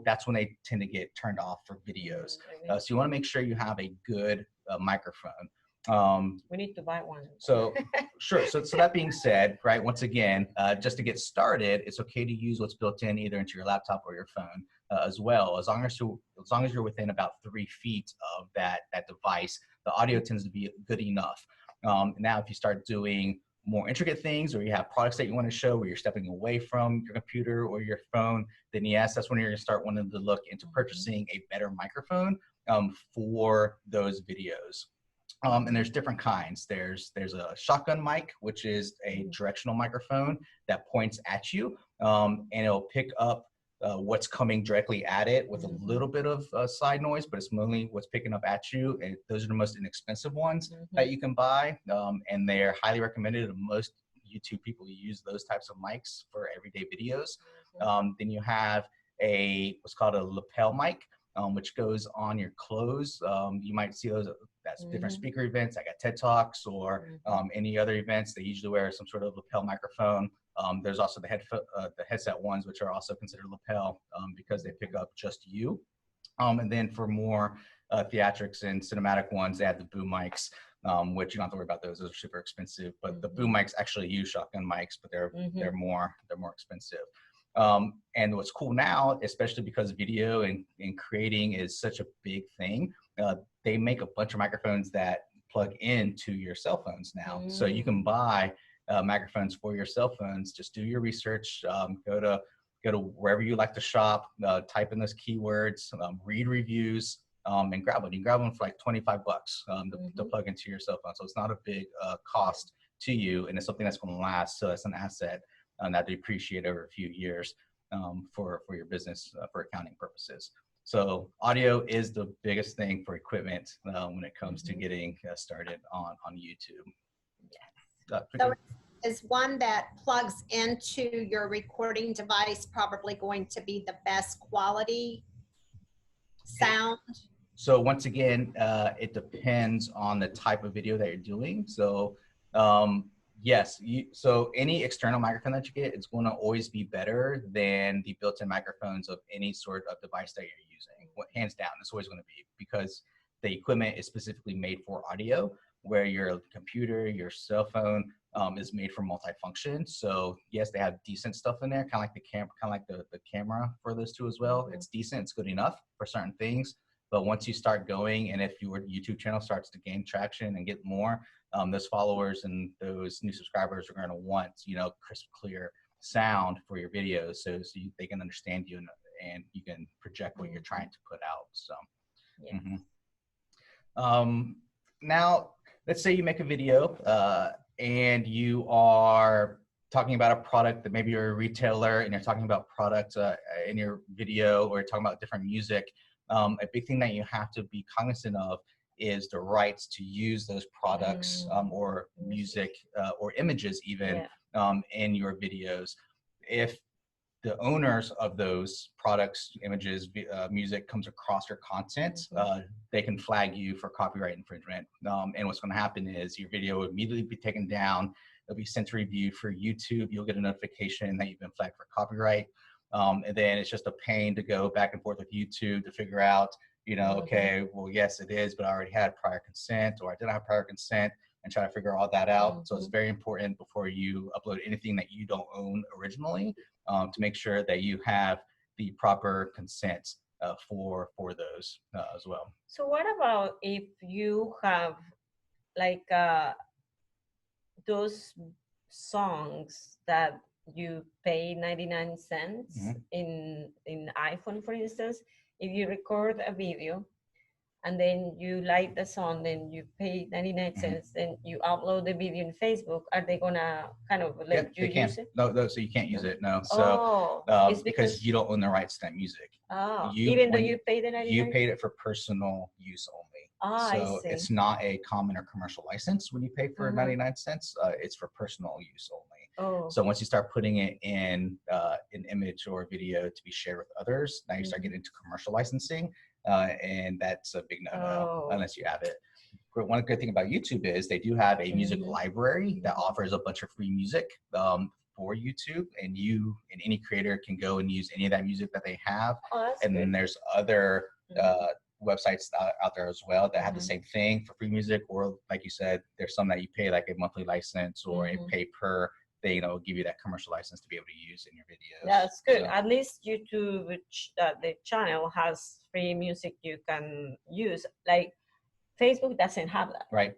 that's when they tend to get turned off for videos. So you want to make sure you have a good microphone. We need to buy one. So sure. So that being said, right, once again, just to get started, it's okay to use what's built in either into your laptop or your phone as well. As long as you're within about 3 feet of that device, the audio tends to be good enough. Now, if you start doing more intricate things, or you have products that you want to show where you're stepping away from your computer or your phone, then yes, that's when you're going to start wanting to look into purchasing a better microphone for those videos. And there's different kinds. There's a shotgun mic, which is a directional microphone that points at you, and it'll pick up what's coming directly at it with a little bit of side noise, but it's mainly what's picking up at you. And those are the most inexpensive ones that you can buy, and they're highly recommended. Most YouTube people use those types of mics for everyday videos. Then you have what's called a lapel mic, which goes on your clothes. You might see those at different speaker events, like at TED Talks or any other events. They usually wear some sort of lapel microphone. There's also the headset ones, which are also considered lapel because they pick up just you. And then for more theatrics and cinematic ones, they have the boom mics, which you don't have to worry about those. Those are super expensive. But the boom mics actually use shotgun mics, but they're more expensive. And what's cool now, especially because video and creating is such a big thing, they make a bunch of microphones that plug into your cell phones now. So you can buy microphones for your cell phones. Just do your research, go to wherever you like to shop, type in those keywords, read reviews, and grab one. You can grab one for like $25 to plug into your cell phone. So it's not a big cost to you, and it's something that's going to last. So it's an asset that they appreciate over a few years for your business for accounting purposes. So audio is the biggest thing for equipment when it comes to getting started on YouTube. Yes. So is one that plugs into your recording device probably going to be the best quality sound? So once again, it depends on the type of video that you're doing. So yes, so any external microphone that you get, it's going to always be better than the built-in microphones of any sort of device that you're using. Hands down, it's always going to be, because the equipment is specifically made for audio. where your computer, your cell phone is made for multifunction. So yes, they have decent stuff in there, kind of like the camera for those two as well. It's decent, it's good enough for certain things. But once you start going, and if your YouTube channel starts to gain traction and get more, those followers and those new subscribers are going to want, crisp, clear sound for your videos, so they can understand you and you can project what you're trying to put out. So, now let's say you make a video and you are talking about a product that maybe you're a retailer and you're talking about products in your video, or you're talking about different music. A big thing that you have to be cognizant of is the rights to use those products or music or images even in your videos. If the owners of those products, images, music comes across your content, they can flag you for copyright infringement. And what's going to happen is your video will immediately be taken down. It'll be sent to review for YouTube. You'll get a notification that you've been flagged for copyright. And then it's just a pain to go back and forth with YouTube to figure out, okay, well, yes, it is, but I already had prior consent, or I didn't have prior consent, and try to figure all that out. So it's very important before you upload anything that you don't own originally to make sure that you have the proper consent for those as well. So what about if you have like those songs that you pay 99 cents in iPhone, for instance? If you record a video and then you like the song, then you pay 99 cents, then you upload the video in Facebook, are they gonna kind of let you use it? No, so you can't use it, no. So it's because you don't own the rights to that music. Even though you pay the 99? You paid it for personal use only. So I see. it's not a common or commercial license when you pay for 99 cents. It's for personal use only. So once you start putting it in an image or video to be shared with others, now you start getting into commercial licensing, and that's a big no-no unless you have it. One good thing about YouTube is they do have a music library that offers a bunch of free music for YouTube, and you and any creator can go and use any of that music that they have. And then there's other websites out there as well that have the same thing for free music, or like you said, there's some that you pay like a monthly license or a pay per. They give you that commercial license to be able to use in your videos. That's good. So, at least YouTube, the channel has free music you can use. Like Facebook doesn't have that. Right.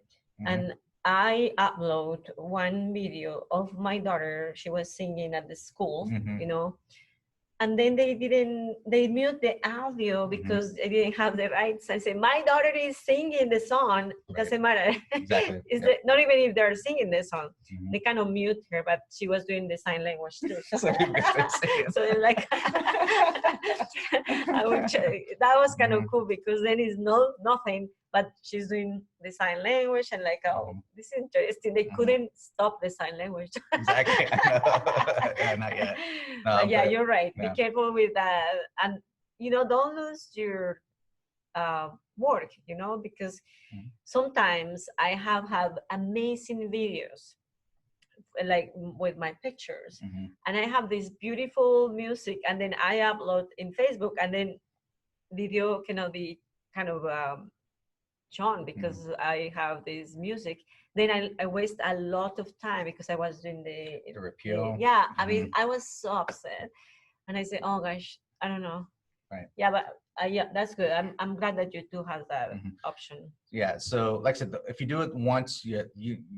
And I upload one video of my daughter. She was singing at the school, and then they mute the audio because they didn't have the rights. I said, my daughter is singing the song. It doesn't matter. Exactly. Not even if they're singing the song. They kind of mute her, but she was doing the sign language too. So they're like, that was kind of cool, because then it's nothing, but she's doing the sign language, and like, this is interesting. They couldn't stop the sign language. Exactly. Yeah, not yet. No, yeah, you're right. Be careful with that, and don't lose your work. Because sometimes I have had amazing videos, like with my pictures, and I have this beautiful music, and then I upload in Facebook, and then video cannot be kind of shown because I have this music. Then I waste a lot of time because I was doing the repeal. Yeah, I mean, I was so upset, and I said, oh gosh, I don't know. Right. Yeah, but yeah, that's good. I'm glad that YouTube has that option. Yeah. So like I said, if you do it once, you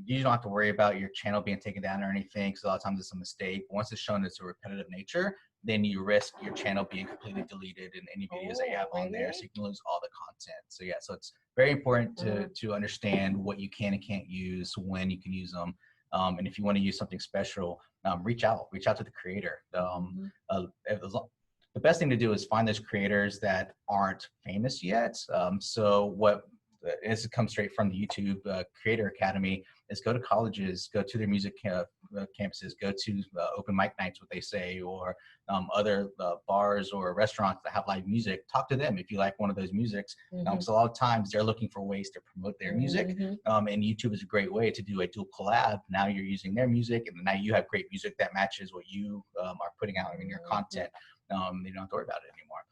don't have to worry about your channel being taken down or anything, because a lot of times it's a mistake. Once it's shown it's a repetitive nature, then you risk your channel being completely deleted in any videos that you have on there, so you can lose all the content. So yeah, so it's very important to understand what you can and can't use, when you can use them, and if you want to use something special, reach out to the creator. The best thing to do is find those creators that aren't famous yet. So what this comes straight from the YouTube Creator Academy, is go to colleges, go to their music campuses, go to open mic nights, what they say, or other bars or restaurants that have live music. Talk to them if you like one of those musics. Because a lot of times they're looking for ways to promote their music, and YouTube is a great way to do a dual collab. Now you're using their music, and now you have great music that matches what you are putting out in your content. You don't have to worry about it anymore.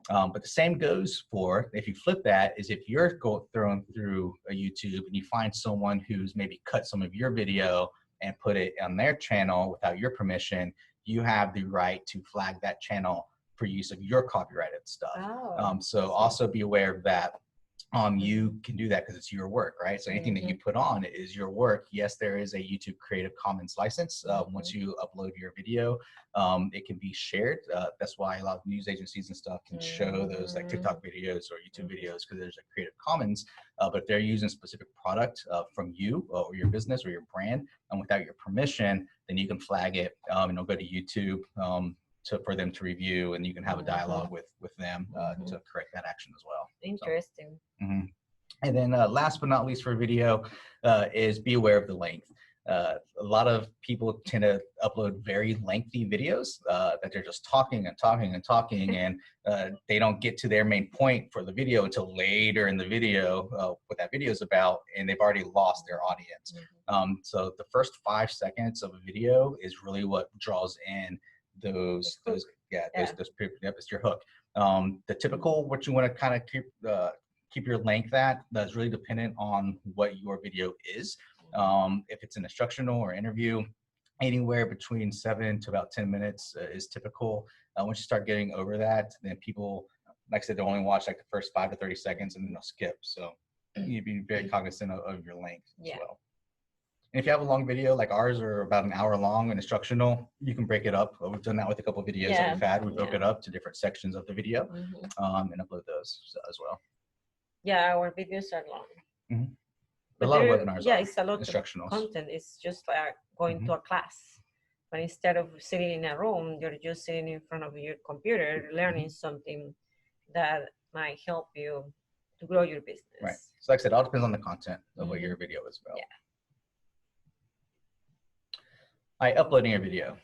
But the same goes for, if you flip that, is if you're throwing through a YouTube and you find someone who's maybe cut some of your video and put it on their channel without your permission, you have the right to flag that channel for use of your copyrighted stuff. Oh, So also be aware of that. You can do that because it's your work, right? So anything that you put on is your work. Yes, there is a YouTube Creative Commons license. Once you upload your video, it can be shared. That's why a lot of news agencies and stuff can show those like TikTok videos or YouTube videos, because there's a Creative Commons. But if they're using specific product from you or your business or your brand, and without your permission, then you can flag it and it'll go to YouTube for them to review, and you can have a dialogue with them to correct that action as well. Interesting. So, and then last but not least for video is be aware of the length. A lot of people tend to upload very lengthy videos that they're just talking and talking and talking, and they don't get to their main point for the video until later in the video, what that video is about, and they've already lost their audience. So the first 5 seconds of a video is really what draws in those it's your hook. The typical, what you want to kind of keep your length at, that's really dependent on what your video is. If it's an instructional or interview, anywhere between 7 to about 10 minutes is typical. Once you start getting over that, then people, like I said, they'll only watch like the first 5 to 30 seconds and then they'll skip. So you need to be very cognizant of your length as well. And if you have a long video, like ours are about an hour long and instructional, you can break it up. We've done that with a couple of videos that we've had. We broke it up to different sections of the video and upload those as well. Yeah, our videos are long. A lot of webinars are it's a lot instructionals. of content. It's just like going to a class. But instead of sitting in a room, you're just sitting in front of your computer, learning something that might help you to grow your business. Right. So like I said, it all depends on the content of what your video is about. Uploading your video.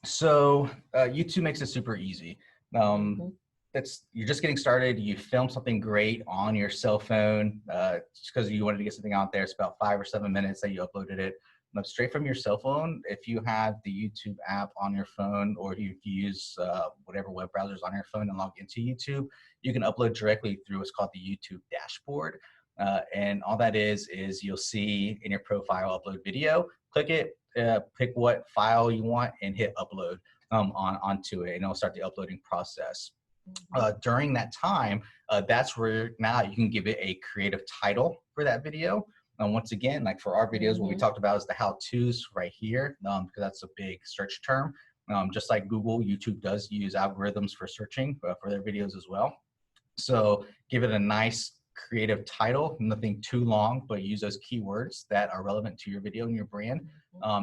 So YouTube makes it super easy. You're just getting started. You film something great on your cell phone just because you wanted to get something out there. It's about 5 or 7 minutes that you uploaded it. Straight from your cell phone, if you have the YouTube app on your phone, or if you use whatever web browsers on your phone and log into YouTube, you can upload directly through what's called the YouTube dashboard. And all that is you'll see in your profile upload video, click it, pick what file you want and hit upload onto it, and it'll start the uploading process. During that time, that's where now you can give it a creative title for that video. Once again, like for our videos, what we talked about is the how-tos right here, because that's a big search term. Just like Google, YouTube does use algorithms for searching for their videos as well. So give it a nice creative title, nothing too long, but use those keywords that are relevant to your video and your brand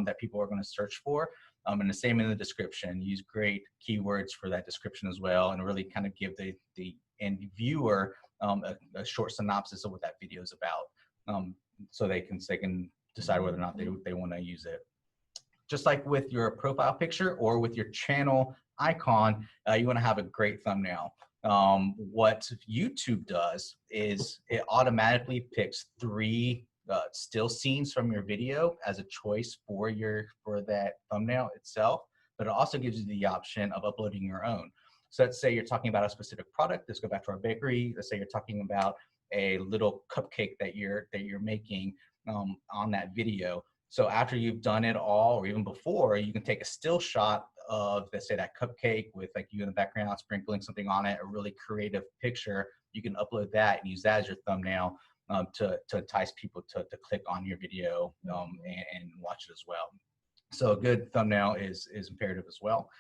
that people are going to search for. And the same in the description. Use great keywords for that description as well, and really kind of give the end viewer a short synopsis of what that video is about, so they can decide whether or not they want to use it. Just like with your profile picture or with your channel icon, you want to have a great thumbnail. What YouTube does is it automatically picks 3 still scenes from your video as a choice for that thumbnail itself, but it also gives you the option of uploading your own. So let's say you're talking about a specific product. Let's go back to our bakery. Let's say you're talking about a little cupcake that you're making on that video. So after you've done it all, or even before, you can take a still shot of, let's say, that cupcake with like you in the background sprinkling something on it, a really creative picture. You can upload that and use that as your thumbnail to entice people to click on your video and watch it as well. So a good thumbnail is imperative as well.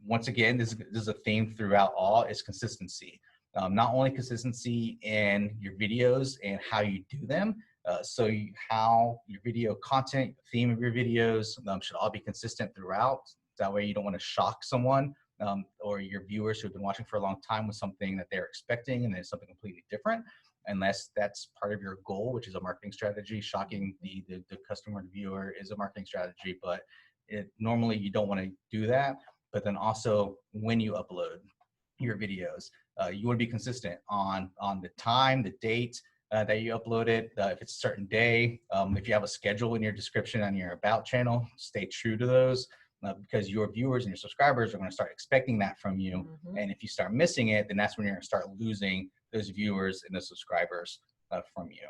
Once again, this is a theme throughout all, is consistency. Not only consistency in your videos and how you do them, how your video content, theme of your videos should all be consistent throughout. That way you don't want to shock someone or your viewers who have been watching for a long time with something that they're expecting and then something completely different, unless that's part of your goal, which is a marketing strategy. Shocking the customer and viewer is a marketing strategy, but normally you don't want to do that. But then also when you upload your videos, you want to be consistent on the time, the date that you upload it. If it's a certain day, if you have a schedule in your description on your about channel, stay true to those. because your viewers and your subscribers are going to start expecting that from you. And if you start missing it, then that's when you're going to start losing those viewers and the subscribers from you.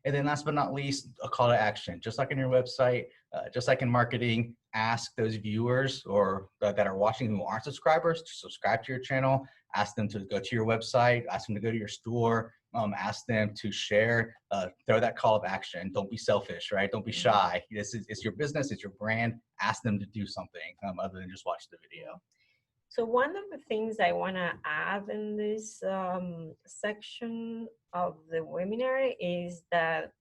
And then last but not least, a call to action. Just like in your website, just like in marketing, ask those viewers or that are watching who aren't subscribers to subscribe to your channel. Ask them to go to your website. Ask them to go to your store. Ask them to share. Throw that call of action. Don't be selfish, right? Don't be shy. It's your business. It's your brand. Ask them to do something other than just watch the video. So one of the things I want to add in this section of the webinar is that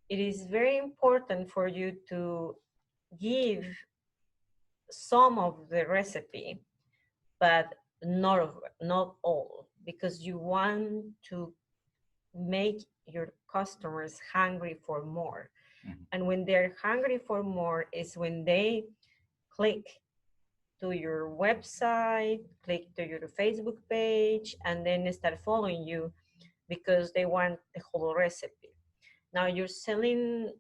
it is very important for you to give some of the recipe, but not all, because you want to make your customers hungry for more. And when they're hungry for more is when they click to your website, click to your Facebook page, and then start following you because they want the whole recipe. Now you're selling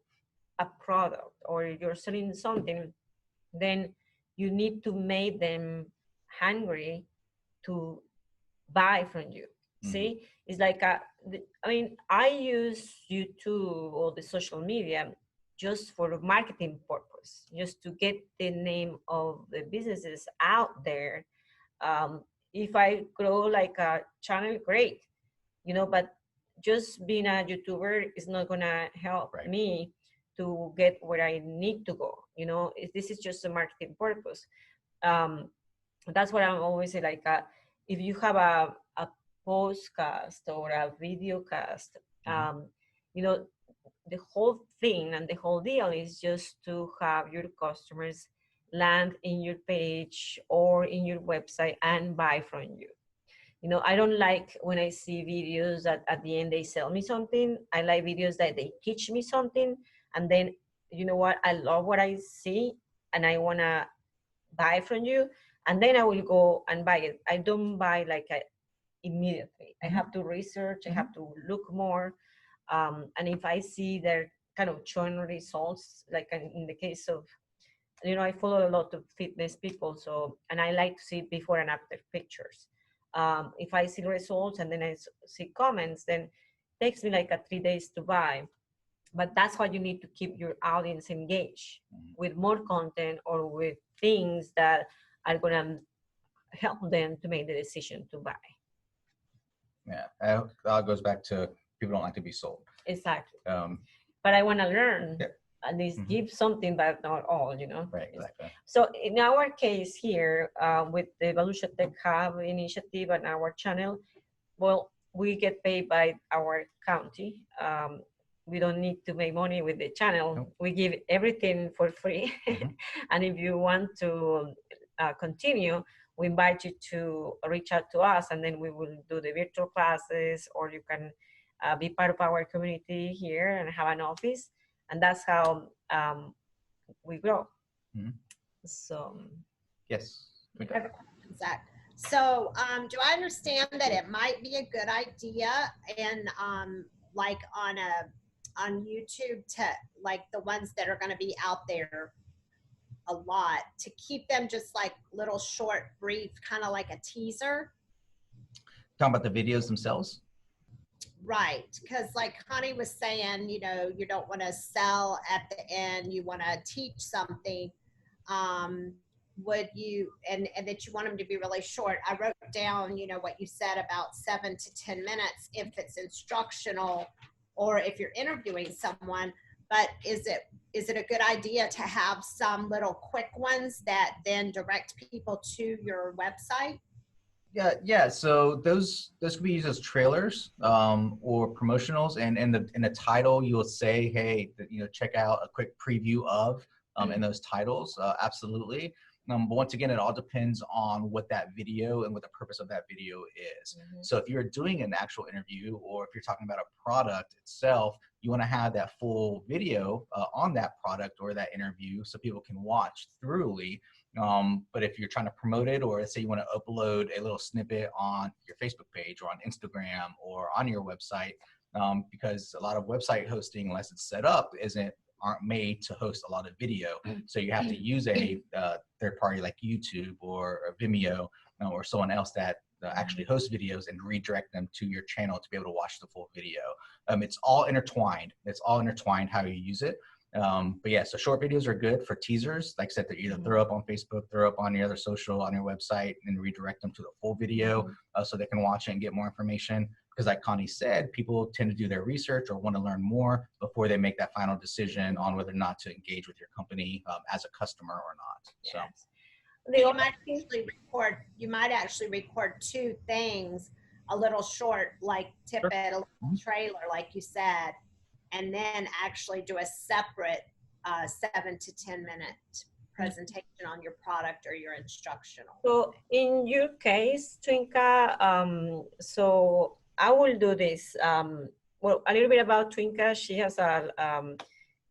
a product or you're selling something, then you need to make them hungry to buy from you. See, it's like I use YouTube or the social media just for marketing purpose, just to get the name of the businesses out there. If I grow like a channel, great, but just being a YouTuber is not gonna help me to get where I need to go. This is just a marketing purpose. That's what I'm always say, like, if you have a podcast or a video cast, the whole thing and the whole deal is just to have your customers land in your page or in your website and buy from you. I don't like when I see videos that at the end they sell me something. I like videos that they teach me something, and then, you know what, I love what I see and I want to buy from you, and then I will go and buy it. I don't buy like immediately. I have to research, I have to look more, and if I see they're kind of showing results, like in the case of, I follow a lot of fitness people, and I like to see before and after pictures. If I see results and then I see comments, then it takes me like 3 days to buy. But that's why you need to keep your audience engaged with more content or with things that are going to help them to make the decision to buy. Yeah, that all goes back to people don't like to be sold. Exactly. But I want to learn. Yeah. At least give something, but not all, Right, exactly. So in our case here, with the Volusia Tech Hub initiative and our channel, well, we get paid by our county. We don't need to make money with the channel. Nope. We give everything for free. And if you want to continue, we invite you to reach out to us, and then we will do the virtual classes, or you can be part of our community here and have an office. And that's how we grow. So yes, we got it. Exactly. So do I understand that it might be a good idea, and like on YouTube, to like the ones that are going to be out there a lot, to keep them just like little short, brief, kind of like a teaser? Talking about the videos themselves? Right, because like Connie was saying, you don't want to sell at the end, you want to teach something. Would you, and that you want them to be really short. I wrote down, what you said about 7 to 10 minutes if it's instructional or if you're interviewing someone. But is it a good idea to have some little quick ones that then direct people to your website? Yeah. So those could be used as trailers or promotionals, and in the title you will say, hey, check out a quick preview of in those titles. Absolutely. But once again, it all depends on what that video and what the purpose of that video is. So if you're doing an actual interview, or if you're talking about a product itself, you want to have that full video on that product or that interview so people can watch thoroughly. But if you're trying to promote it, or let's say you want to upload a little snippet on your Facebook page or on Instagram or on your website, because a lot of website hosting, unless it's set up, isn't aren't made to host a lot of video. So you have to use a third party like YouTube or Vimeo or someone else that actually hosts videos and redirect them to your channel to be able to watch the full video. It's all intertwined. It's all intertwined how you use it. But yeah, so short videos are good for teasers. Like I said, they're either throw up on Facebook, throw up on your other social, on your website, and redirect them to the full video so they can watch it and get more information. Because like Connie said, people tend to do their research or want to learn more before they make that final decision on whether or not to engage with your company as a customer or not. So you might actually record two things, a little short, like tip it, a little trailer, like you said, and then actually do a separate 7 to 10 minute presentation on your product or your instructional. So in your case, Twinka, so I will do this. Well, a little bit about Twinka. She has a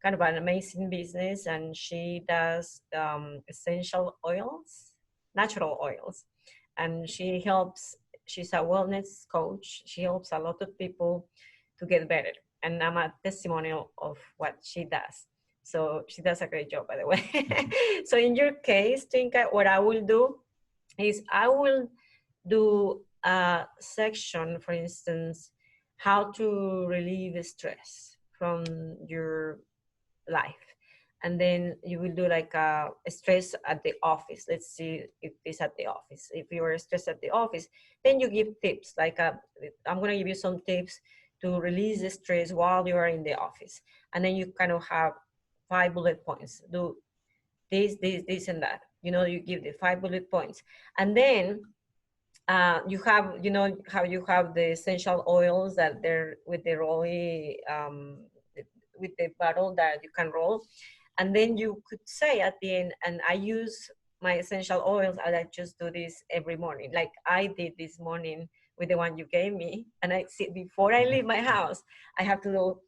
kind of an amazing business, and she does essential oils, natural oils, and she's a wellness coach. She helps a lot of people to get better, and I'm a testimonial of what she does. So she does a great job, by the way. So in your case, Twinka, what I will do is I will do a section, for instance, how to relieve stress from your life. And then you will do like a stress at the office. Let's see if it's at the office. If you are stressed at the office, then you give tips. Like I'm going to give you some tips to release the stress while you are in the office. And then you kind of have 5 bullet points. Do this, and that. You know, you give the 5 bullet points. And then you have, you know, how you have the essential oils that they're with the rolly, with the bottle that you can roll. And then you could say at the end, and I use my essential oils, and I just do this every morning. Like I did this morning with the one you gave me. And I see, before I leave my house, I have to do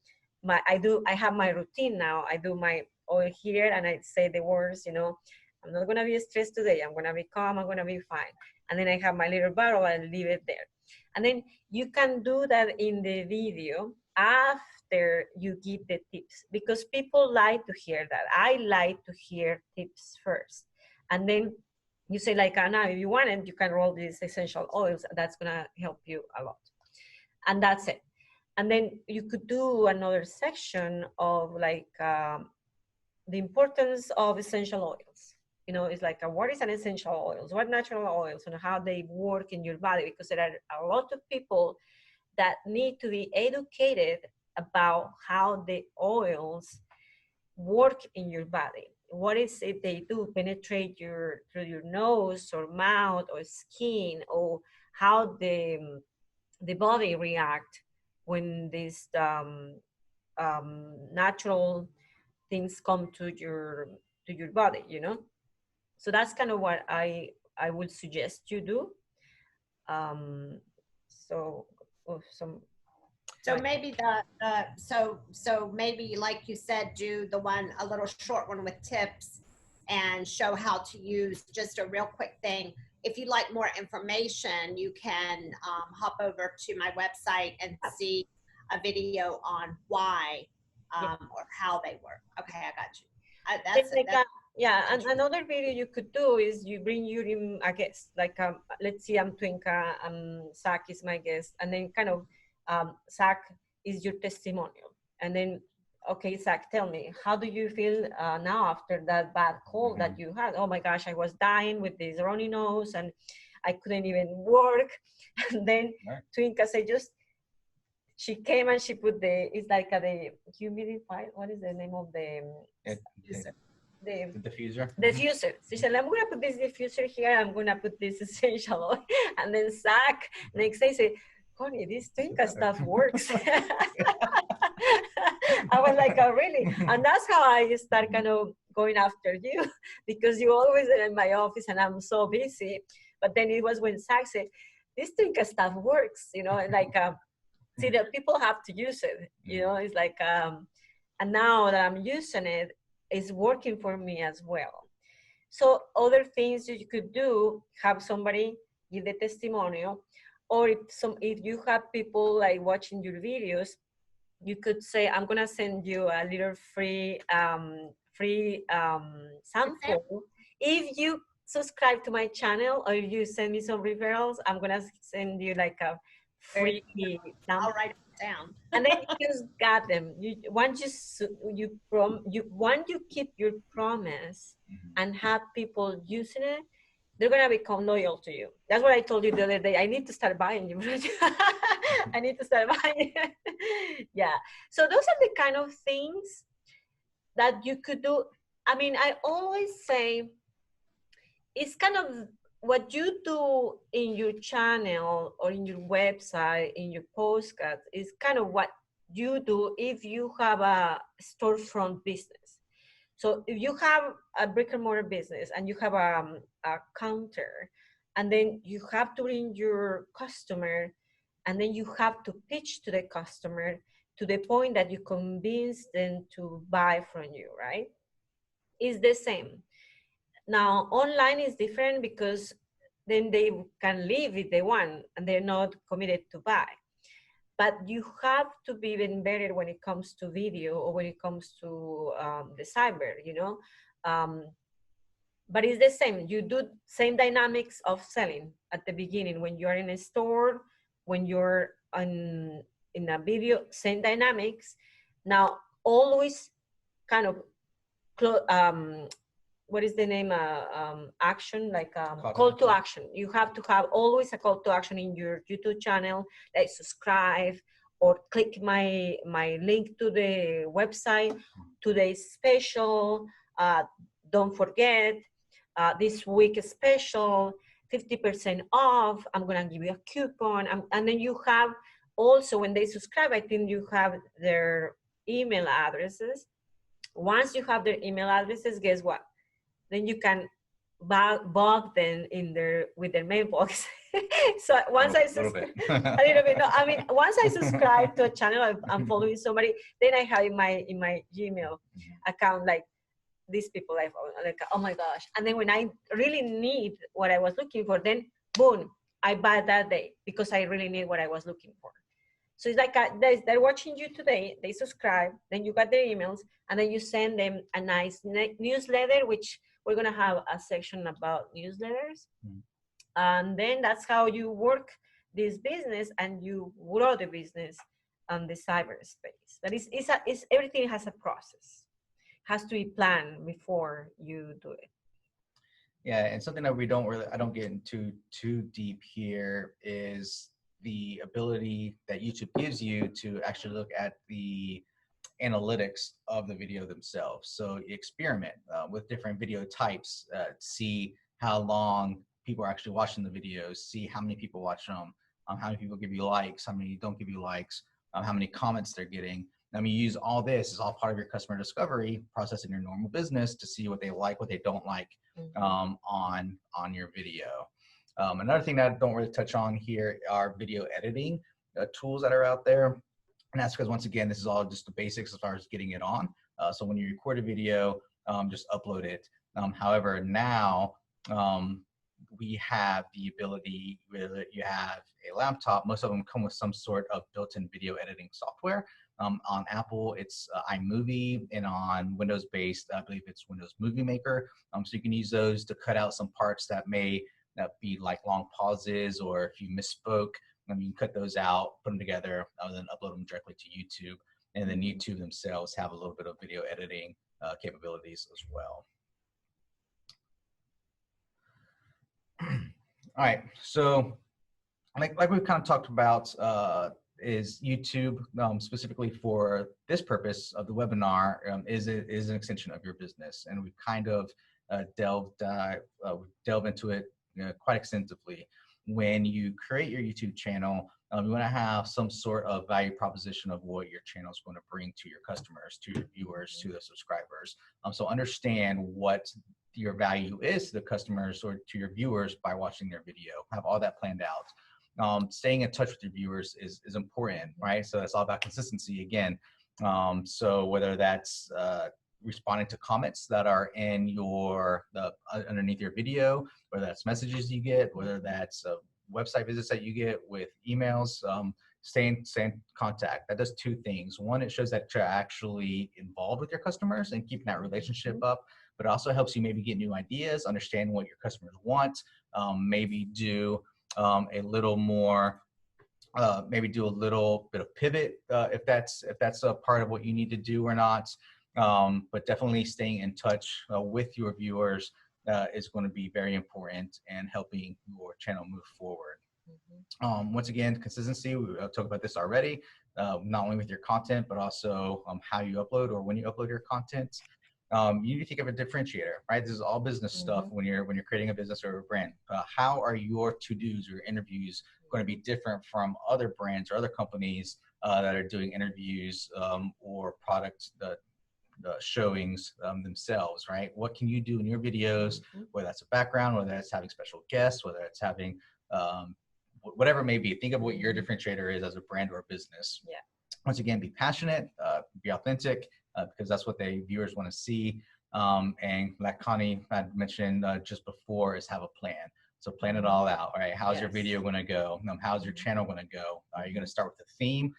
I have my routine now. I do my oil here and I say the words, you know, I'm not going to be stressed today. I'm going to be calm. I'm going to be fine. And then I have my little bottle and leave it there. And then you can do that in the video after you give the tips, because people like to hear that. I like to hear tips first. And then you say like, Anna, if you want it, you can roll these essential oils. That's going to help you a lot. And that's it. And then you could do another section of like the importance of essential oils. You know, it's like what is an essential oils, what natural oils, and how they work in your body, because there are a lot of people that need to be educated about how the oils work in your body. What is it they do penetrate through your nose or mouth or skin, or how the body react when these natural things come to your body, you know. So that's kind of what I would suggest you do. So maybe maybe like you said, do the one, a little short one with tips, and show how to use just a real quick thing. If you'd like more information, you can hop over to my website and see a video on why or how they work. Okay, I got you. Yeah, and another video you could do is you bring a guest. Like let's see, I'm Twinka, Zach is my guest, and then kind of Zach is your testimonial. And then, okay, Zach, tell me, how do you feel now after that bad cold that you had? Oh my gosh, I was dying with this runny nose and I couldn't even work. And then Twinka said, she came and she put it's like the humidifier. What is the name of the diffuser? Diffuser. She said, I'm going to put this diffuser here. I'm going to put this essential oil. And then Zach next day said, Connie, this Twinka stuff works. I was like, oh, really? And that's how I start kind of going after you, because you always are in my office and I'm so busy. But then it was when Zach said, this Twinka stuff works, you know, and like, see, that people have to use it, you know, it's like, and now that I'm using it, it's working for me as well. So other things that you could do, have somebody give the testimonial, or if you have people like watching your videos, you could say, I'm gonna send you a little free sample. If you subscribe to my channel or if you send me some referrals, I'm gonna send you like a free sample. I'll write it down. And then you just got them. Once you keep your promise and have people using it, they're gonna become loyal to you. That's what I told you the other day. I need to start buying you. I need to start buying. Yeah. So those are the kind of things that you could do. I mean, I always say it's kind of what you do in your channel or in your website, in your postcard, is kind of what you do if you have a storefront business. So if you have a brick and mortar business and you have a counter, and then you have to bring your customer, and then you have to pitch to the customer to the point that you convince them to buy from you, right? It's the same. Now, online is different because then they can leave if they want and they're not committed to buy. But you have to be even better when it comes to video or when it comes to the cyber, you know. But it's the same. You do same dynamics of selling at the beginning when you're in a store, when you're in a video, same dynamics. Now, always kind of what is the name, action, like call to action. You have to have always a call to action in your YouTube channel, like subscribe or click my link to the website, today's special, don't forget, this week special, 50% off, I'm gonna give you a coupon, and then you have also, when they subscribe, I think you have their email addresses. Once you have their email addresses, guess what? Then you bug them with their mailbox. So once I subscribe, a little bit. No, I mean, once I subscribe to a channel, I'm following somebody, then I have in my Gmail account, like these people I follow, like, oh my gosh. And then when I really need what I was looking for, then boom, I buy that day because I really need what I was looking for. So it's like they're watching you today, they subscribe, then you got their emails, and then you send them a nice newsletter, which we're going to have a section about newsletters. And then that's how you work this business and you grow the business on the cyberspace. But it's everything has a process, has to be planned before you do it. Yeah, and something that I don't get into too deep here is the ability that YouTube gives you to actually look at the analytics of the video themselves. So you experiment with different video types, see how long people are actually watching the videos, see how many people watch them, how many people give you likes, how many don't give you likes, how many comments they're getting. I mean, you use all this as all part of your customer discovery process in your normal business to see what they like, what they don't like on your video. Another thing that I don't really touch on here are video editing tools that are out there. And that's because, once again, this is all just the basics as far as getting it on. So when you record a video, just upload it. However, now we have the ability, whether you have a laptop, most of them come with some sort of built-in video editing software. On Apple, it's iMovie, and on Windows-based, I believe it's Windows Movie Maker. So you can use those to cut out some parts that may be like long pauses, or if you misspoke, you can cut those out, put them together, and then upload them directly to YouTube. And then YouTube themselves have a little bit of video editing capabilities as well. All right, so like we've kind of talked about, is YouTube specifically for this purpose of the webinar is an extension of your business, and we've kind of delve into it quite extensively. When you create your YouTube channel, you want to have some sort of value proposition of what your channel is going to bring to your customers, to your viewers, to the subscribers. So understand what your value is to the customers or to your viewers by watching their video. Have all that planned out. Staying in touch with your viewers is important, right? So it's all about consistency again. So whether that's responding to comments that are in your underneath your video, whether that's messages you get, whether that's website visits that you get with emails, stay in contact. That does two things. One, it shows that you're actually involved with your customers and keeping that relationship up, but it also helps you maybe get new ideas, understand what your customers want, maybe do a little more, maybe do a little bit of pivot if that's a part of what you need to do or not. But definitely staying in touch with your viewers is going to be very important and helping your channel move forward. Once again, consistency, we talked about this already, not only with your content, but also how you upload or when you upload your content. You need to think of a differentiator, right? This is all business stuff when you're creating a business or a brand. How are your to-dos or interviews going to be different from other brands or other companies that are doing interviews or product showings themselves, right? What can you do in your videos, whether that's a background, whether that's having special guests, whether it's having whatever it may be. Think of what your differentiator is as a brand or a business. Yeah. Once again, be passionate, be authentic, because that's what the viewers want to see. And like Connie had mentioned just before, is have a plan. So plan it all out, right? How's your video going to go? How's your channel going to go? Are you going to start with a theme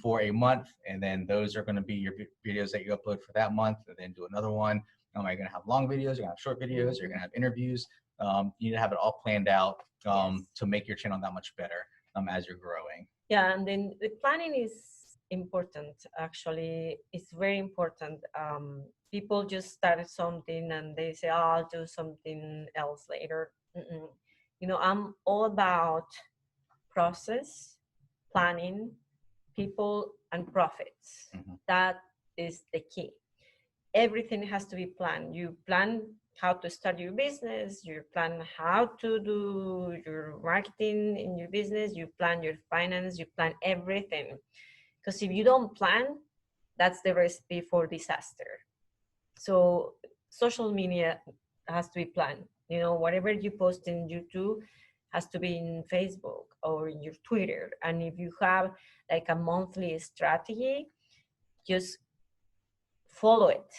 for a month, and then those are going to be your videos that you upload for that month, and then do another one? Are you going to have long videos? You're going to have short videos? You're going to have interviews? You need to have it all planned out to make your channel that much better as you're growing. Yeah, and then the planning is important. Actually, it's very important. People just started something and they say, "Oh, I'll do something else later." You know, I'm all about process, planning, people, and profits. That is the key. Everything has to be planned. You plan how to start your business, you plan how to do your marketing in your business, you plan your finance, you plan everything. Because if you don't plan, that's the recipe for disaster. So social media has to be planned. You know, whatever you post in YouTube has to be in Facebook or in your Twitter. And if you have like a monthly strategy, just follow it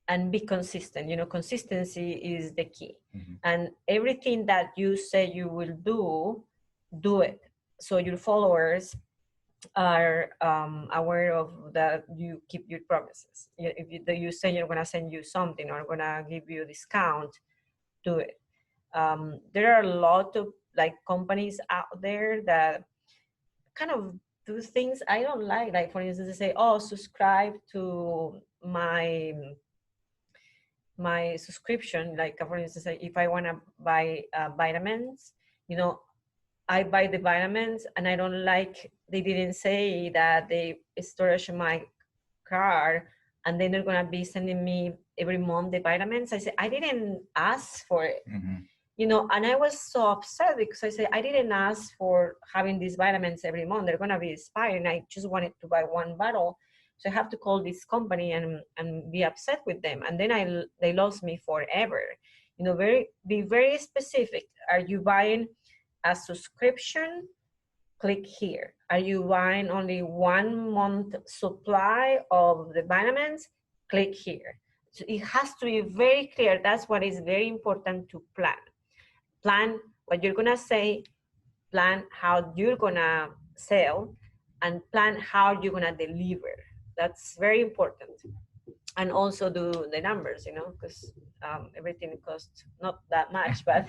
and be consistent. You know, consistency is the key. And everything that you say you will do it. So your followers are aware of that you keep your promises. If you say you're going to send you something or going to give you a discount, do it. There are a lot of like companies out there that kind of do things I don't like. Like for instance, they say, "Oh, subscribe to my subscription." Like for instance, if I want to buy vitamins, you know, I buy the vitamins and I don't like, they didn't say that they storage my car and then they're going to be sending me every month the vitamins. I said, I didn't ask for it. You know, and I was so upset because I said, I didn't ask for having these vitamins every month. They're going to be expired and I just wanted to buy one bottle. So I have to call this company and be upset with them. And then they lost me forever. You know, be very specific. Are you buying a subscription? Click here. Are you buying only 1 month supply of the vitamins? Click here. So it has to be very clear. That's what is very important to plan. Plan what you're gonna say, plan how you're gonna sell, and plan how you're gonna deliver. That's very important. And also do the numbers, you know, because everything costs not that much, but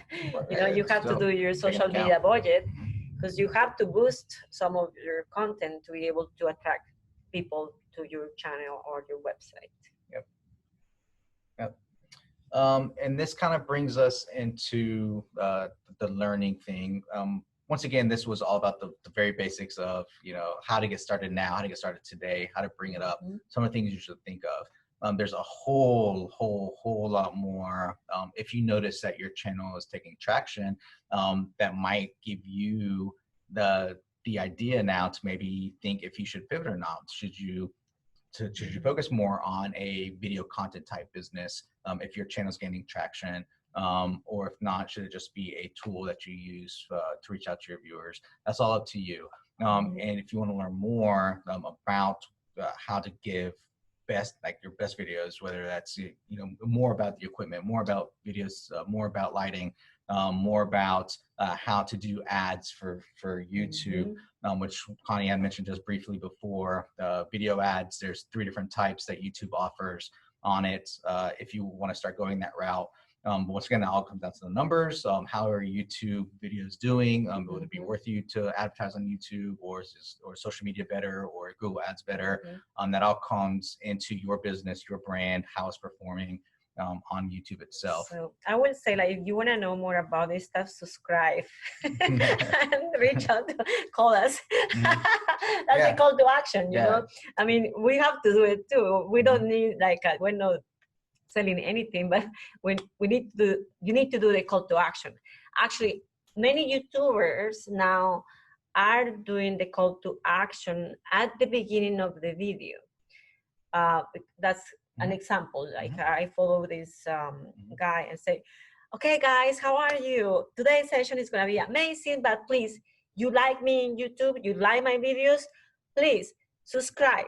you know, you have to do your social media budget, because you have to boost some of your content to be able to attract people to your channel or your website. And this kind of brings us into the learning thing. Once again, this was all about the very basics of, you know, how to get started now, how to get started today, how to bring it up, some of the things you should think of. There's a whole lot more. If you notice that your channel is taking traction, that might give you the idea now to maybe think if you should pivot or not. Should you focus more on a video content type business if your channel is gaining traction, or if not, should it just be a tool that you use to reach out to your viewers? That's all up to you. And if you want to learn more about how to give your best videos, whether that's, you know, more about the equipment, more about videos, more about lighting, more about how to do ads for YouTube, which Connie had mentioned just briefly before. Video ads, there's 3 different types that YouTube offers on it if you want to start going that route. But once again, that all comes down to the numbers. How are YouTube videos doing? Would it be worth you to advertise on YouTube, or social media better, or Google Ads better? That all comes into your business, your brand, how it's performing on YouTube itself. So I would say, like, if you want to know more about this stuff, subscribe and reach out, call us. That's a call to action, you know. I mean, we have to do it too. We don't need, like, we're not selling anything, but when we need to, you need to do the call to action. Actually, many YouTubers now are doing the call to action at the beginning of the video. That's an example. Like, I follow this guy and say, okay guys, how are you? Today's session is gonna be amazing, but please, you like me in YouTube, you like my videos, please subscribe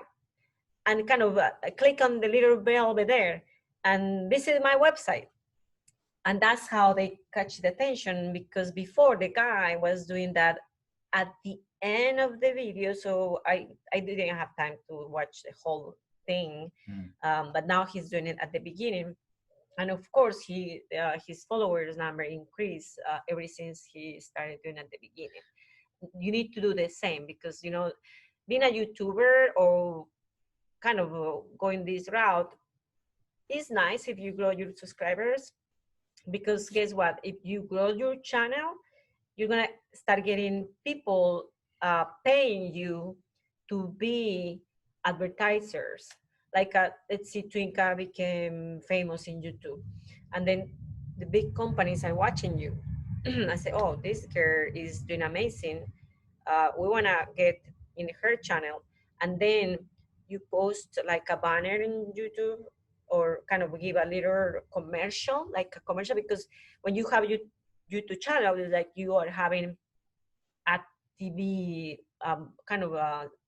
and kind of click on the little bell over there and visit my website. And that's how they catch the attention, because before the guy was doing that at the end of the video, so I didn't have time to watch the whole thing, but now he's doing it at the beginning. And of course, his followers number increased ever since he started doing it at the beginning. You need to do the same, because, you know, being a YouTuber or kind of going this route is nice if you grow your subscribers, because guess what? If you grow your channel, you're gonna start getting people paying you to be advertisers. Like, let's see, Twinka became famous in YouTube, and then the big companies are watching you. I say, oh, this girl is doing amazing. We wanna get in her channel, and then you post like a banner in YouTube, or kind of give a little commercial, like a commercial, because when you have your YouTube channel, it's like you are having a TV kind of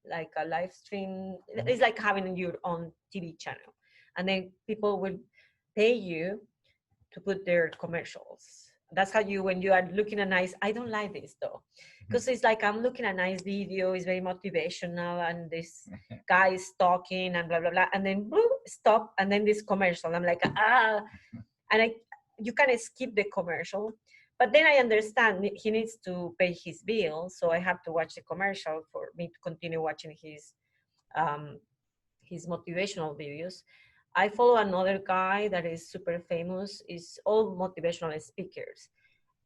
like a live stream. It's like having your own TV channel, and then people will pay you to put their commercials. That's how you, when you are looking at nice, I don't like this though, because it's like I'm looking at a nice video, it's very motivational, and this guy is talking and blah blah blah, and then boom, stop, and then this commercial. I'm like, and you kind of skip the commercial, but then I understand he needs to pay his bill, so I have to watch the commercial for me to continue watching his motivational videos. I follow another guy that is super famous. Is all motivational speakers,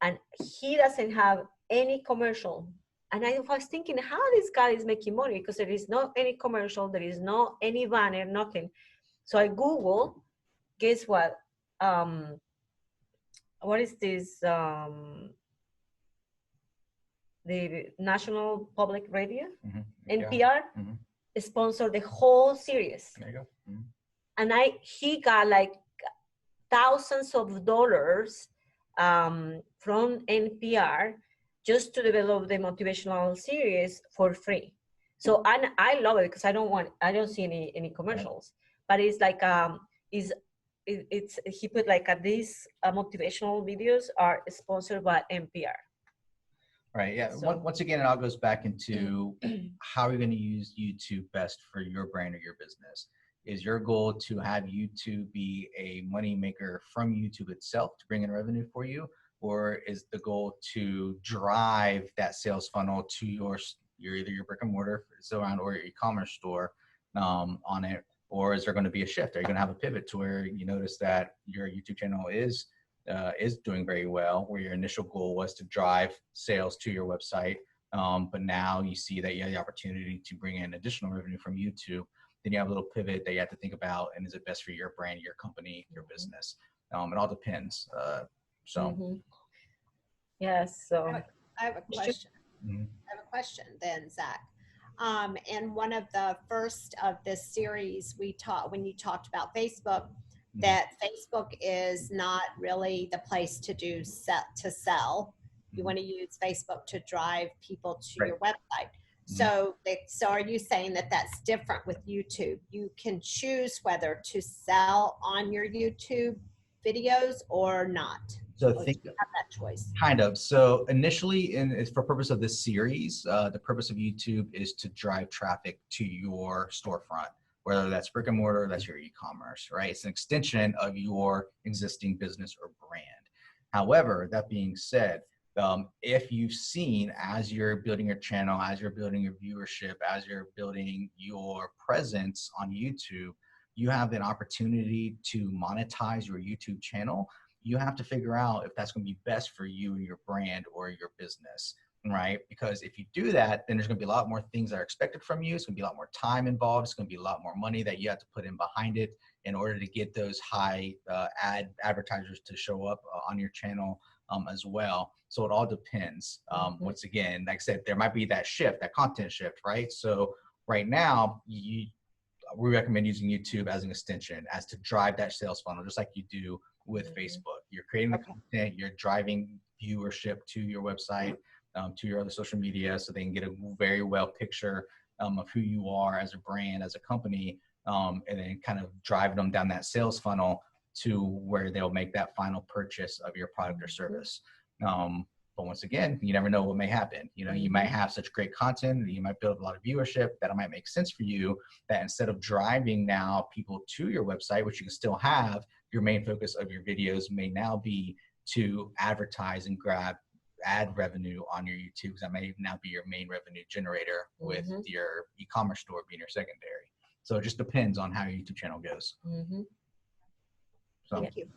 and he doesn't have any commercial. And I was thinking, how this guy is making money, because there is no any commercial, there is no any banner, nothing. So I Google, guess what? What is this? The National Public Radio, NPR, sponsored the whole series. There you go. And he got like thousands of dollars from NPR just to develop the motivational series for free. So I love it, because I don't see any commercials, but it's like he put like these motivational videos are sponsored by NPR. Right. Yeah. So, once again, it all goes back into how are you going to use YouTube best for your brand or your business. Is your goal to have YouTube be a money maker from YouTube itself to bring in revenue for you? Or is the goal to drive that sales funnel to either your brick and mortar or your e-commerce store on it? Or is there going to be a shift? Are you going to have a pivot to where you notice that your YouTube channel is doing very well, where your initial goal was to drive sales to your website, but now you see that you have the opportunity to bring in additional revenue from YouTube? Then you have a little pivot that you have to think about, and is it best for your brand, your company, your business? It all depends. Yes. So I have a question. I have a question then, Zach. And one of the first of this series when you talked about Facebook, that Facebook is not really the place to sell. You want to use Facebook to drive people to your website. So are you saying that that's different with YouTube? You can choose whether to sell on your YouTube videos or not. So Or think do you have that choice? kind of. So initially, for purpose of this series, the purpose of YouTube is to drive traffic to your storefront, whether that's brick and mortar, that's your e-commerce, right? It's an extension of your existing business or brand. However, that being said, if you've seen as you're building your channel, as you're building your viewership, as you're building your presence on YouTube, you have an opportunity to monetize your YouTube channel. You have to figure out if that's going to be best for you and your brand or your business, right? Because if you do that, then there's going to be a lot more things that are expected from you. It's going to be a lot more time involved. It's going to be a lot more money that you have to put in behind it in order to get those high advertisers to show up on your channel as well. So it all depends. Once again, like I said, there might be that shift, that content shift, right? So right now, we recommend using YouTube as an extension, as to drive that sales funnel, just like you do with Facebook. You're creating the content, you're driving viewership to your website, to your other social media, so they can get a very well picture of who you are as a brand, as a company, and then kind of driving them down that sales funnel to where they'll make that final purchase of your product or service. But once again, you never know what may happen. You know, you might have such great content, you might build a lot of viewership that it might make sense for you, that instead of driving now people to your website, which you can still have, your main focus of your videos may now be to advertise and grab ad revenue on your YouTube, because that may now be your main revenue generator, with your e-commerce store being your secondary. So it just depends on how your YouTube channel goes. So, Thank you.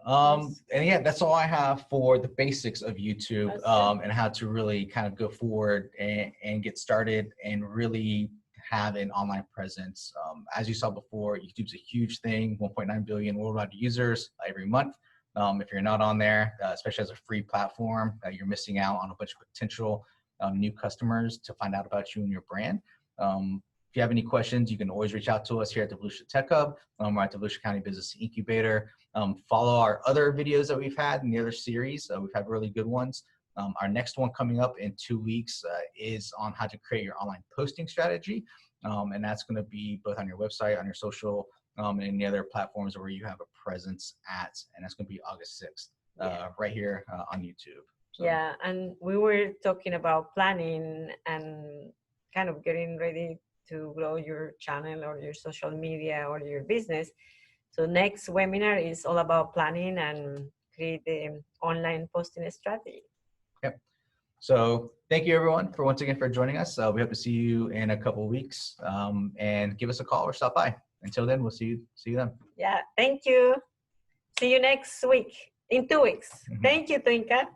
And yeah, that's all I have for the basics of YouTube, and how to really kind of go forward and get started and really have an online presence. As you saw before, YouTube's a huge thing, 1.9 billion worldwide users every month. If you're not on there, especially as a free platform, you're missing out on a bunch of potential new customers to find out about you and your brand. If you have any questions, you can always reach out to us here at the Volusia Tech Hub. We're at the Volusia County Business Incubator. Follow our other videos that we've had in the other series. We've had really good ones. Our next one coming up in 2 weeks is on how to create your online posting strategy. And that's going to be both on your website, on your social, and any other platforms where you have a presence at. And that's going to be August 6th, right here on YouTube. So. Yeah, and we were talking about planning and kind of getting ready to grow your channel or your social media or your business. So next webinar is all about planning and create the online posting strategy. Yep. So thank you everyone for once again for joining us. We hope to see you in a couple of weeks, and give us a call or stop by. Until then, we'll see you then. Yeah, thank you. See you next week, in 2 weeks. Thank you, Twinka.